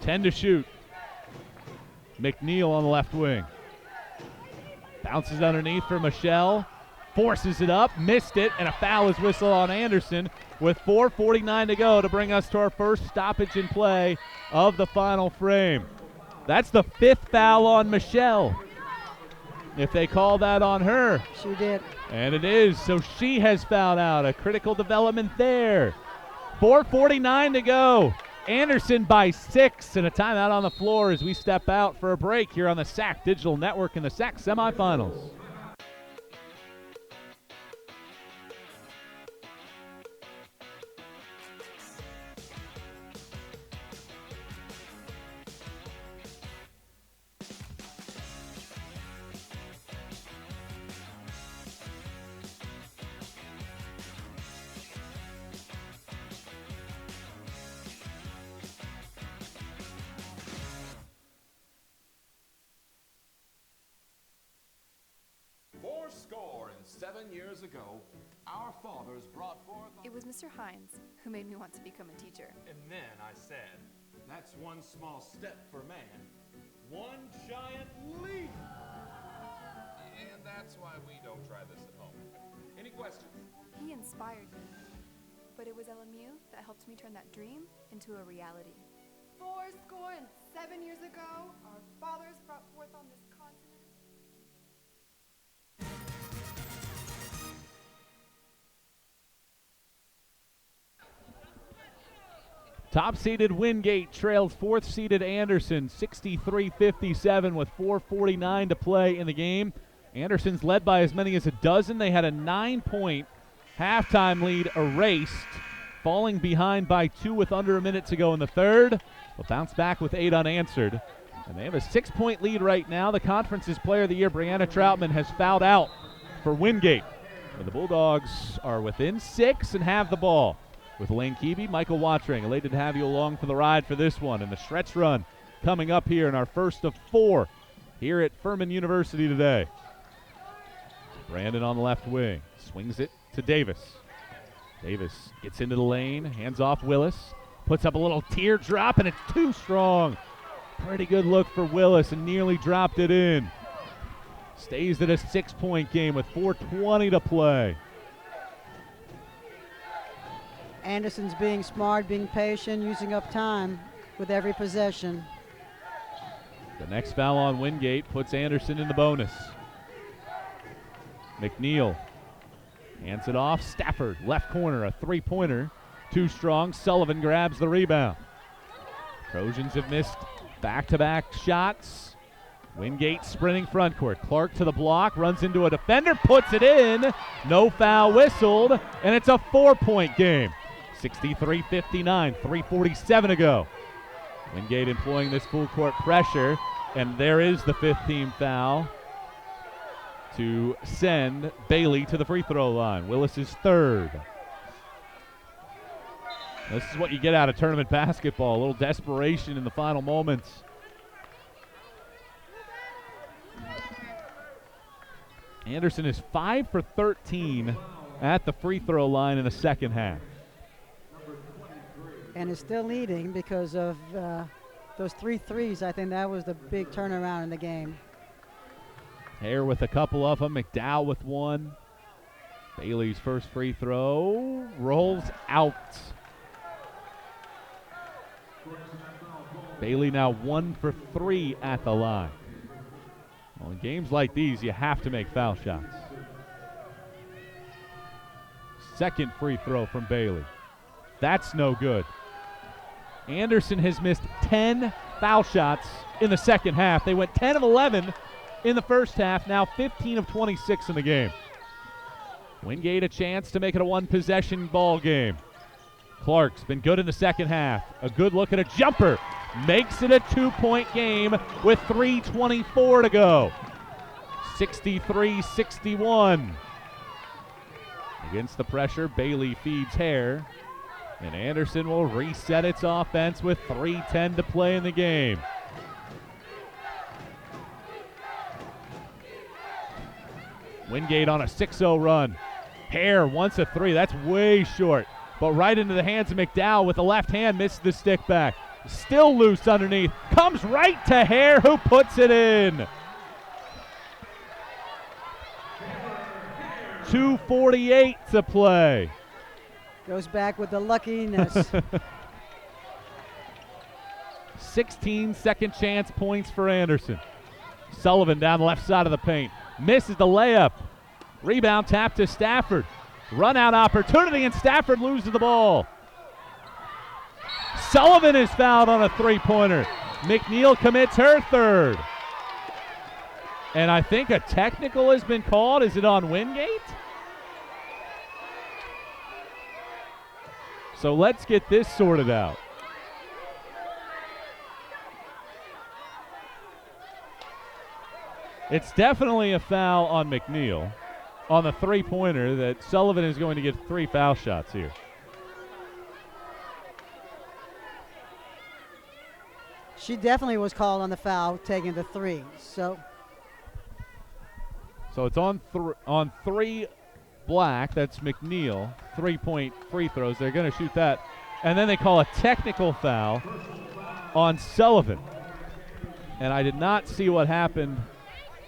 Ten to shoot. McNeil on the left wing. Bounces underneath for Michelle. Forces it up, missed it, and a foul is whistled on Anderson with 4:49 to go to bring us to our first stoppage in play of the final frame. That's the 5th foul on Michelle, if they call that on her. She did. And it is, so she has fouled out. A critical development there. 4:49 to go. Anderson by 6, and a timeout on the floor as we step out for a break here on the SAC Digital Network in the SAC semifinals. Score and 7 years ago, our fathers brought forth. It was Mr. Hines who made me want to become a teacher. And then I said, that's one small step for man, one giant leap. And that's why we don't try this at home. Any questions? He inspired me. But it was LMU that helped me turn that dream into a reality. 7 years ago, our fathers brought forth on this continent. Top-seeded Wingate trails 4th-seeded Anderson 63-57 with 4:49 to play in the game. Anderson's led by as many as a dozen. They had a 9-point halftime lead erased, falling behind by 2 with under a minute to go in the third. They'll bounce back with 8 unanswered. And they have a 6-point lead right now. The conference's player of the year, Brianna Troutman, has fouled out for Wingate. And the Bulldogs are within 6 and have the ball. With Lane Keeby, Michael Watring, elated to have you along for the ride for this one. And the stretch run coming up here in our first of 4 here at Furman University today. Brandon on the left wing, swings it to Davis. Davis gets into the lane, hands off Willis, puts up a little teardrop, and it's too strong. Pretty good look for Willis, and nearly dropped it in. Stays at a 6-point game with 4:20 to play. Anderson's being smart, being patient, using up time with every possession. The next foul on Wingate puts Anderson in the bonus. McNeil hands it off. Stafford, left corner, a 3-pointer. Too strong. Sullivan grabs the rebound. Trojans have missed back-to-back shots. Wingate sprinting front court. Clark to the block, runs into a defender, puts it in. No foul whistled, and it's a 4-point game. 63-59, 3:47 to go. Wingate employing this full court pressure, and there is the 5th team foul to send Bailey to the free throw line. Willis's 3rd. This is what you get out of tournament basketball, a little desperation in the final moments. Anderson is 5 for 13 at the free throw line in the second half. And is still leading because of those 3 threes. I think that was the big turnaround in the game. Hare with a couple of them. McDowell with one. Bailey's first free throw rolls out. Bailey now 1 for 3 at the line. Well, in games like these, you have to make foul shots. Second free throw from Bailey. That's no good. Anderson has missed 10 foul shots in the second half. They went 10 of 11 in the first half, now 15 of 26 in the game. Wingate a chance to make it a one-possession ball game. Clark's been good in the second half. A good look at a jumper. Makes it a 2-point game with 3:24 to go. 63-61. Against the pressure, Bailey feeds Hare. And Anderson will reset its offense with 3:10 to play in the game. Wingate on a 6-0 run. Hare wants a 3. That's way short. But right into the hands of McDowell with the left hand, misses the stick back. Still loose underneath. Comes right to Hare, who puts it in. 2:48 to play. Goes back with the luckiness. 16 second chance points for Anderson. Sullivan down the left side of the paint. Misses the layup. Rebound tap to Stafford. Run out opportunity, and Stafford loses the ball. Sullivan is fouled on a three-pointer. McNeil commits her third. And I think a technical has been called. Is it on Wingate? So let's get this sorted out. It's definitely a foul on McNeil on the three-pointer that Sullivan is going to get 3 foul shots here. She definitely was called on the foul, taking the 3. So it's on 3 black. That's McNeil. 3-point free throws. They're going to shoot that. And then they call a technical foul on Sullivan. And I did not see what happened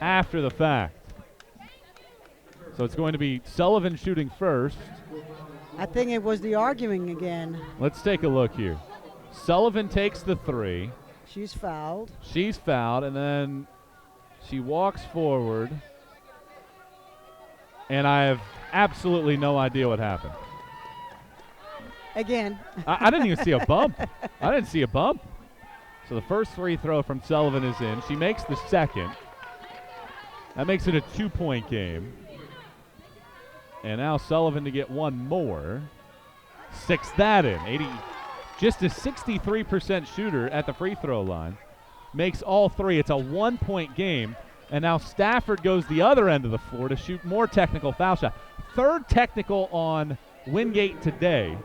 after the fact. So it's going to be Sullivan shooting first. I think it was the arguing again. Let's take a look here. Sullivan takes the 3. She's fouled. She's fouled, and then she walks forward. And I have absolutely no idea what happened. Again. I didn't even see a bump. I didn't see a bump. So the first free throw from Sullivan is in. She makes the second. That makes it a 2-point game. And now Sullivan to get one more. 6 that in. Just a 63% shooter at the free throw line. Makes all 3. It's a 1-point game. And now Stafford goes the other end of the floor to shoot more technical foul shot. 3rd technical on Wingate today.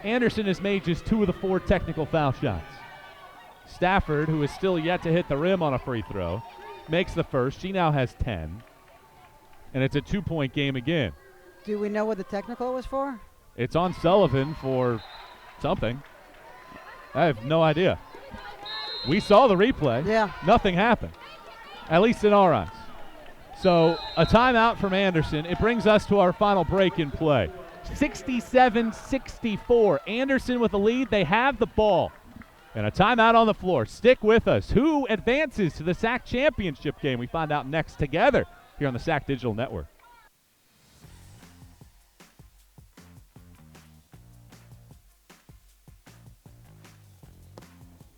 Anderson has made just 2 of the 4 technical foul shots. Stafford, who is still yet to hit the rim on a free throw, makes the first. She now has 10. And it's a 2-point game again. Do we know what the technical was for? It's on Sullivan for something. I have no idea. We saw the replay. Yeah. Nothing happened, at least in our eyes. So a timeout from Anderson. It brings us to our final break in play. 67-64. Anderson with the lead. They have the ball. And a timeout on the floor. Stick with us. Who advances to the SAC championship game? We find out next together here on the SAC Digital Network.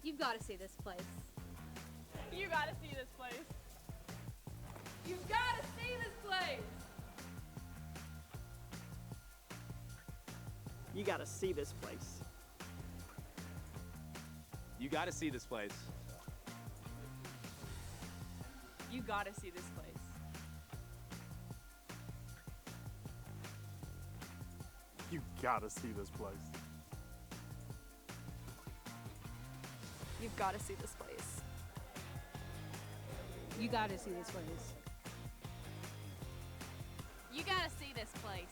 You've got to see this place. You gotta see this place. You've gotta see this place. You gotta see this place. You gotta see this place. You gotta see this place. You gotta see this place. You've gotta see this place. You gotta see this place. You gotta see this place.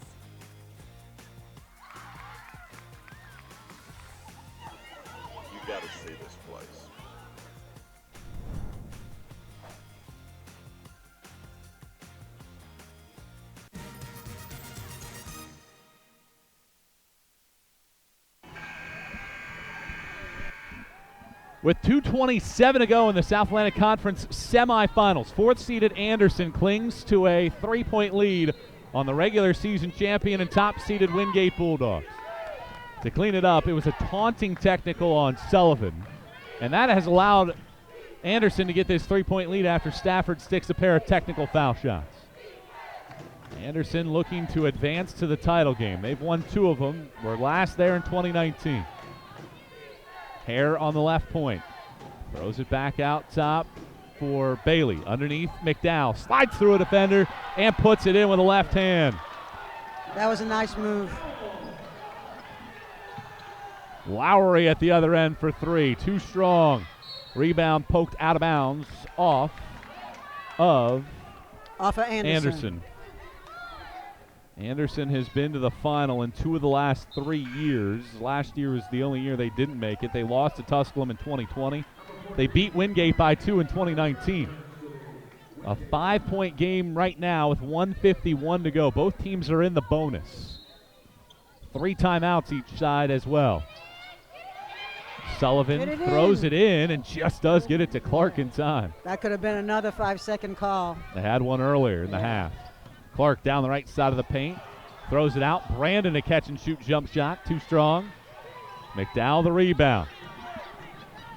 You gotta see this place. With 2:27 to go in the South Atlantic Conference semifinals, fourth-seeded Anderson clings to a 3-point lead on the regular season champion and top-seeded Wingate Bulldogs. To clean it up, it was a taunting technical on Sullivan, and that has allowed Anderson to get this 3-point lead after Stafford sticks a pair of technical foul shots. Anderson looking to advance to the title game. They've won 2 of them. Were last there in 2019. Hare on the left point. Throws it back out top for Bailey. Underneath, McDowell slides through a defender and puts it in with a left hand. That was a nice move. Lowry at the other end for 3. Too strong. Rebound poked out of bounds off of Anderson. Anderson has been to the final in 2 of the last 3 years. Last year was the only year they didn't make it. They lost to Tusculum in 2020. They beat Wingate by 2 in 2019. A 5-point game right now with 1:51 to go. Both teams are in the bonus. 3 timeouts each side as well. Sullivan throws it in and just does get it to Clark in time. That could have been another 5-second call. They had one earlier in the half. Clark down the right side of the paint. Throws it out. Brandon a catch-and-shoot jump shot. Too strong. McDowell the rebound.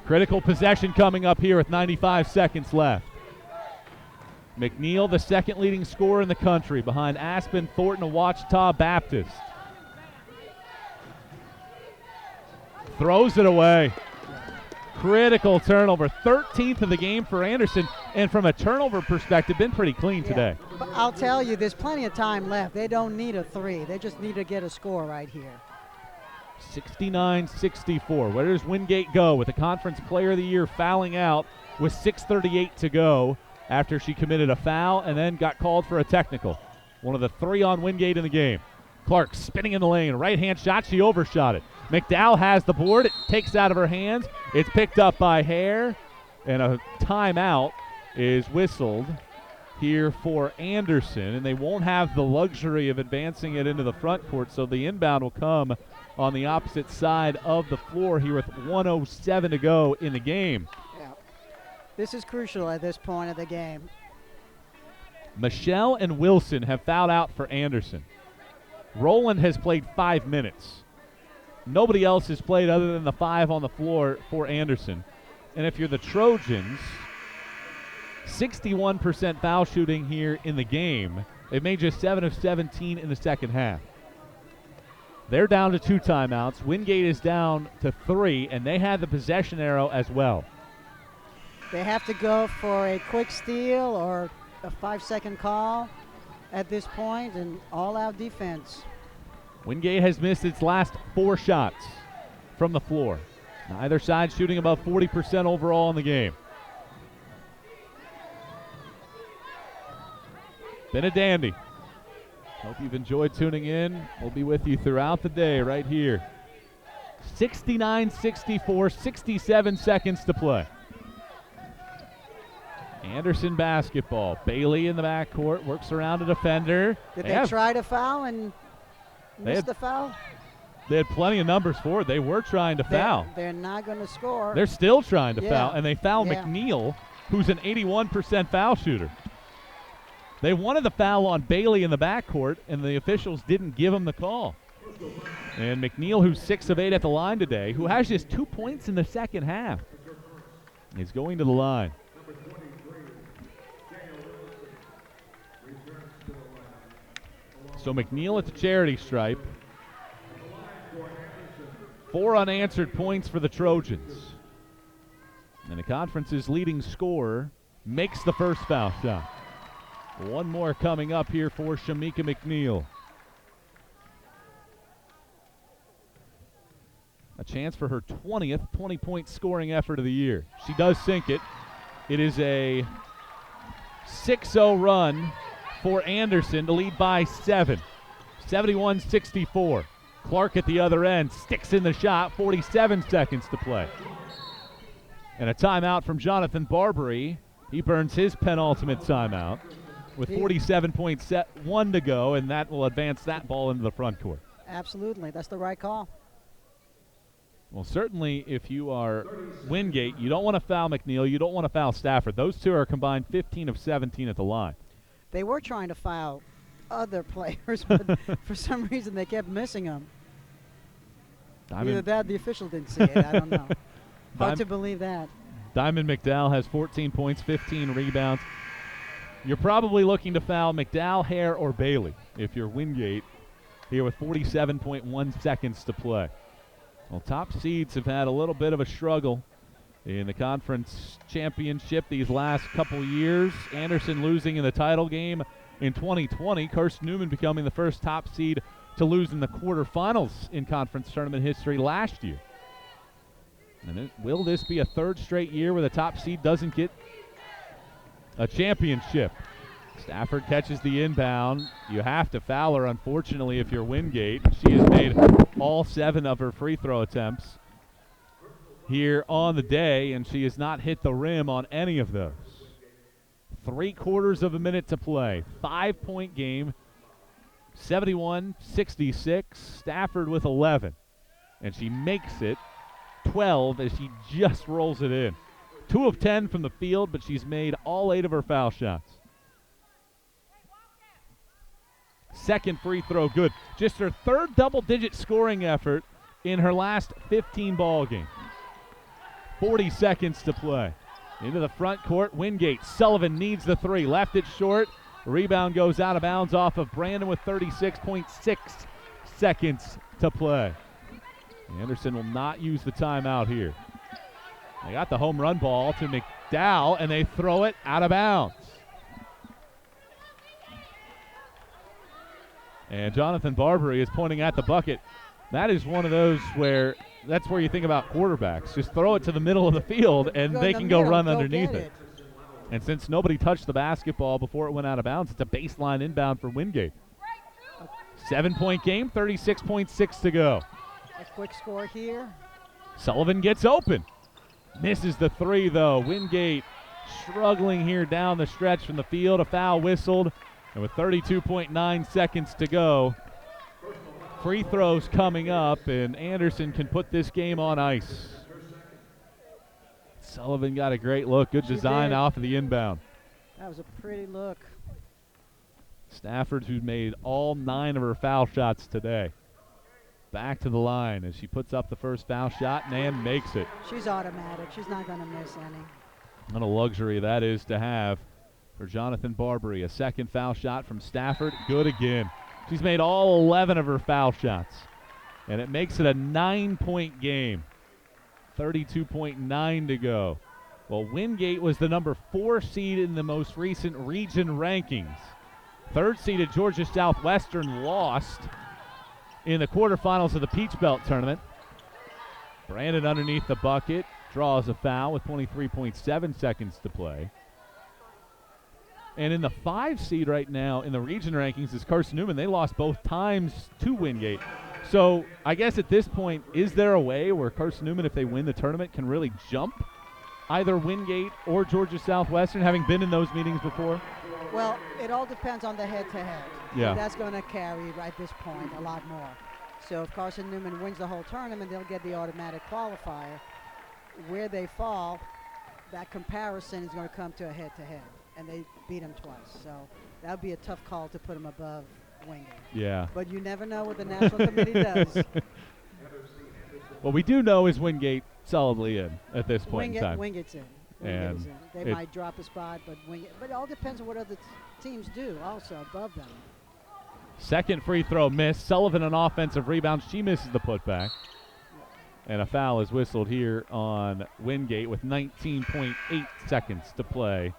Critical possession coming up here with 95 seconds left. McNeil, the second leading scorer in the country, behind Aspen, Thornton, and Ouachita Baptist. Throws it away. Critical turnover. 13th of the game for Anderson, and from a turnover perspective, been pretty clean today. But I'll tell you, there's plenty of time left. They don't need a 3. They just need to get a score right here. 69-64. Where does Wingate go with the Conference Player of the Year fouling out with 6:38 to go after she committed a foul and then got called for a technical? One of the 3 on Wingate in the game. Clark spinning in the lane. Right-hand shot. She overshot it. McDowell has the board. It takes out of her hands. It's picked up by Hare, and a timeout is whistled here for Anderson, and they won't have the luxury of advancing it into the front court, so the inbound will come on the opposite side of the floor here with 1:07 to go in the game. Yeah. This is crucial at this point of the game. Michelle and Wilson have fouled out for Anderson. Rowland has played 5 minutes. Nobody else has played other than the 5 on the floor for Anderson. And if you're the Trojans, 61% foul shooting here in the game. They've made just 7 of 17 in the second half. They're down to 2 timeouts. Wingate is down to 3, and they had the possession arrow as well. They have to go for a quick steal or a 5-second call at this point, and all-out defense. Wingate has missed its last 4 shots from the floor. Neither side shooting above 40% overall in the game. Been a dandy. Hope you've enjoyed tuning in. We'll be with you throughout the day right here. 69-64, 67 seconds to play. Anderson basketball. Bailey in the backcourt, works around a defender. Did they try to foul and miss the foul? They had plenty of numbers for it. They were trying to foul. They're not going to score. They're still trying to foul, and they fouled McNeil, who's an 81% foul shooter. They wanted the foul on Bailey in the backcourt, and the officials didn't give him the call. And McNeil, who's 6 of 8 at the line today, who has just 2 points in the second half, is going to the line. So McNeil at the charity stripe. 4 unanswered points for the Trojans. And the conference's leading scorer makes the first foul shot. 1 more coming up here for Shamika McNeil. A chance for her 20th 20-point scoring effort of the year. She does sink it. It is a 6-0 run for Anderson to lead by 7. 71-64. Clark at the other end sticks in the shot, 47 seconds to play. And a timeout from Jonathan Barbary. He burns his penultimate timeout with 47.1 to go, and that will advance that ball into the front court. Absolutely. That's the right call. Well, certainly if you are Wingate, you don't want to foul McNeil. You don't want to foul Stafford. Those two are combined 15 of 17 at the line. They were trying to foul other players, but for some reason they kept missing them. Either that or the official didn't see it. I don't know. Hard to believe that. Diamond McDowell has 14 points, 15 rebounds. You're probably looking to foul McDowell, Hare, or Bailey if you're Wingate here with 47.1 seconds to play. Well, top seeds have had a little bit of a struggle in the conference championship these last couple years. Anderson losing in the title game in 2020. Carson-Newman becoming the first top seed to lose in the quarterfinals in conference tournament history last year. And will this be a third straight year where the top seed doesn't get a championship? Stafford catches the inbound. You have to foul her, unfortunately, if you're Wingate. She has made all 7 of her free throw attempts here on the day, and she has not hit the rim on any of those. 3/4 of a minute to play. 5-point game. 71-66. Stafford with 11. And she makes it 12 as she just rolls it in. 2 of 10 from the field, but she's made all 8 of her foul shots. Second free throw good. Just her third double-digit scoring effort in her last 15 ball games. 40 seconds to play. Into the front court, Wingate. Sullivan needs the 3. Left it short. Rebound goes out of bounds off of Brandon with 36.6 seconds to play. Anderson will not use the timeout here. They got the home run ball to McDowell, and they throw it out of bounds. And Jonathan Barbary is pointing at the bucket. That is one of those where that's where you think about quarterbacks. Just throw it to the middle of the field, and they can go run underneath it. And since nobody touched the basketball before it went out of bounds, it's a baseline inbound for Wingate. 7-point game, 36.6 to go. A quick score here. Sullivan gets open. Misses the 3, though. Wingate struggling here down the stretch from the field. A foul whistled. And with 32.9 seconds to go, free throws coming up, and Anderson can put this game on ice. Sullivan got a great look. Good design off of the inbound. That was a pretty look. Stafford, who's made all 9 of her foul shots today. Back to the line as she puts up the first foul shot and makes it. She's automatic. She's not going to miss any. What a luxury that is to have for Jonathan Barbary. A second foul shot from Stafford. Good again. She's made all 11 of her foul shots. And it makes it a 9-point game. 32.9 to go. Well, Wingate was the number 4 seed in the most recent region rankings. Third seeded Georgia Southwestern lost in the quarterfinals of the Peach Belt tournament. Brandon underneath the bucket draws a foul with 23.7 seconds to play. And in the 5 seed right now in the region rankings is Carson-Newman. They lost both times to Wingate. So I guess at this point, is there a way where Carson-Newman, if they win the tournament, can really jump either Wingate or Georgia Southwestern, having been in those meetings before? Well, it all depends on the head-to-head. Yeah. That's going to carry at this point a lot more. So if Carson-Newman wins the whole tournament, they'll get the automatic qualifier. Where they fall, that comparison is going to come to a head-to-head. And they beat them twice. So that would be a tough call to put them above Wingate. Yeah. But you never know what the national committee does. What we do know is Wingate solidly in at this point in time. Wingate's in. And they might drop a spot, but it all depends on what other teams do also above them. Second free throw missed. Sullivan an offensive rebound. She misses the putback. And a foul is whistled here on Wingate with 19.8 seconds to play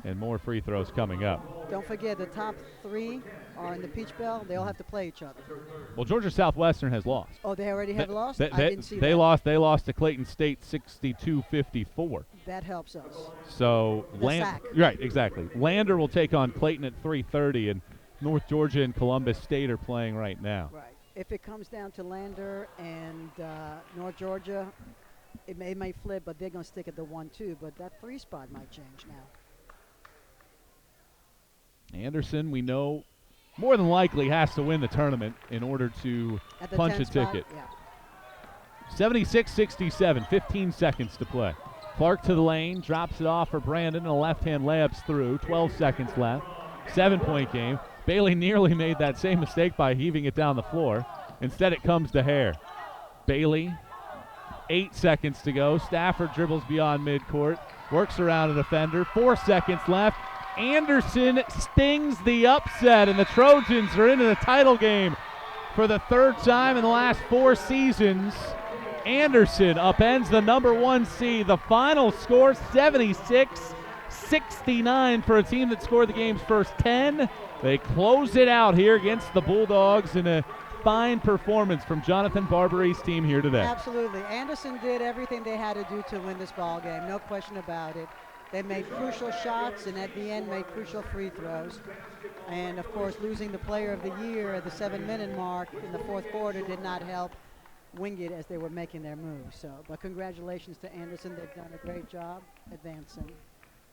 and more free throws coming up. Don't forget, the top 3 are in the Peach Bell. They all have to play each other. Well, Georgia Southwestern has lost. Oh, they already have lost? I didn't see they that. lost. They lost to Clayton State 62-54. That helps us. So SAC. Right, exactly. Lander will take on Clayton at 3:30, and North Georgia and Columbus State are playing right now. Right. If it comes down to Lander and North Georgia, it may flip, but they're going to stick at the 1-2. But that 3 spot might change now. Anderson, we know, more than likely has to win the tournament in order to punch a ticket. Yeah. 76-67, 15 seconds to play. Clark to the lane, drops it off for Brandon, and a left-hand layup's through. 12 seconds left. 7-point game. Bailey nearly made that same mistake by heaving it down the floor. Instead, it comes to Hare. Bailey, 8 seconds to go. Stafford dribbles beyond midcourt, works around a defender. 4 seconds left. Anderson stings the upset, and the Trojans are into the title game for the 3rd time in the last 4 seasons. Anderson upends the number 1 seed. The final score 76-69 for a team that scored the game's first 10. They close it out here against the Bulldogs in a fine performance from Jonathan Barbary's team here today. Absolutely. Anderson did everything they had to do to win this ball game, no question about it. They made crucial shots and at the end made crucial free throws. And of course, losing the player of the year at the 7-minute mark in the 4th quarter did not help Wingate as they were making their moves. But congratulations to Anderson. They've done a great job advancing.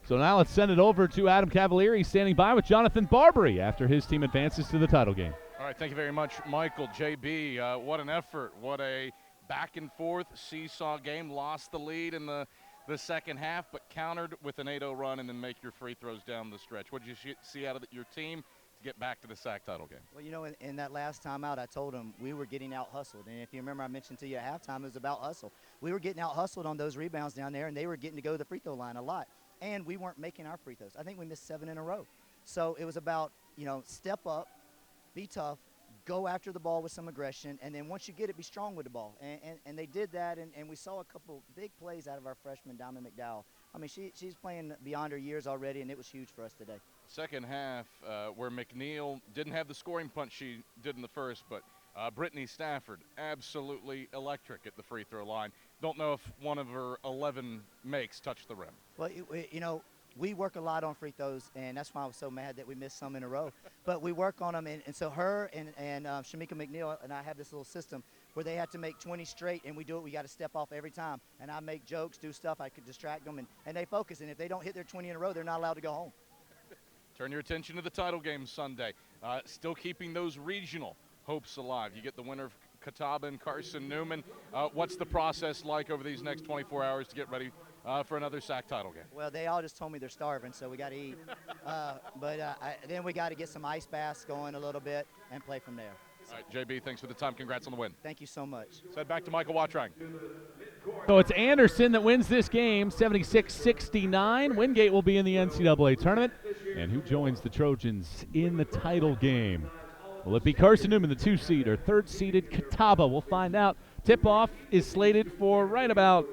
So now let's send it over to Adam Cavalieri standing by with Jonathan Barbary after his team advances to the title game. All right, thank you very much, Michael. JB, what an effort. What a back-and-forth seesaw game. Lost the lead in the second half, but countered with an 8-0 run and then make your free throws down the stretch. What did you see out of your team to get back to the SAC title game? Well, you know, in that last timeout, I told them we were getting out-hustled. And if you remember, I mentioned to you at halftime, it was about hustle. We were getting out-hustled on those rebounds down there, and they were getting to go to the free throw line a lot. And we weren't making our free throws. I think we missed 7 in a row. So it was about, you know, step up, be tough, go after the ball with some aggression, and then once you get it, be strong with the ball. And they did that, and we saw a couple big plays out of our freshman, Diamond McDowell. I mean, she's playing beyond her years already, and it was huge for us today. Second half, where McNeil didn't have the scoring punch she did in the first, but Brittany Stafford, absolutely electric at the free throw line. Don't know if one of her 11 makes touched the rim. Well, you know, we work a lot on free throws, and that's why I was so mad that we missed some in a row. But we work on them, and so her and Shamika McNeil and I have this little system where they have to make 20 straight, and we do it. We got to step off every time. And I make jokes, do stuff. I could distract them, and they focus. And if they don't hit their 20 in a row, they're not allowed to go home. Turn your attention to the title game Sunday. Still keeping those regional hopes alive. You get the winner of Catawba and Carson-Newman. What's the process like over these next 24 hours to get ready for another SAC title game? Well, they all just told me they're starving, so we got to eat. Then we got to get some ice baths going a little bit and play from there. All right, JB, thanks for the time. Congrats on the win. Thank you so much. Let's head back to Michael Watrang. So it's Anderson that wins this game, 76-69. Wingate will be in the NCAA tournament. And who joins the Trojans in the title game? Will it be Carson-Newman, the 2-seed, or 3rd-seeded Catawba? We'll find out. Tip-off is slated for right about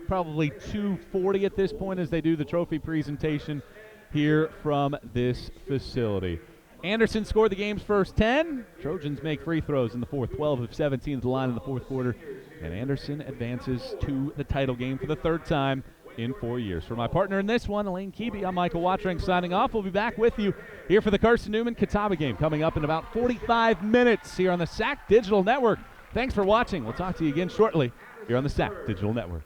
probably 2:40 at this point as they do the trophy presentation here from this facility. Anderson scored the game's first 10. Trojans make free throws in the fourth, 12 of 17 at the line in the fourth quarter. And Anderson advances to the title game for the 3rd time in 4 years. For my partner in this one, Elaine Keeby, I'm Michael Watrang signing off. We'll be back with you here for the Carson-Newman Catawba game coming up in about 45 minutes here on the SAC Digital Network. Thanks for watching. We'll talk to you again shortly here on the SAC Digital Network.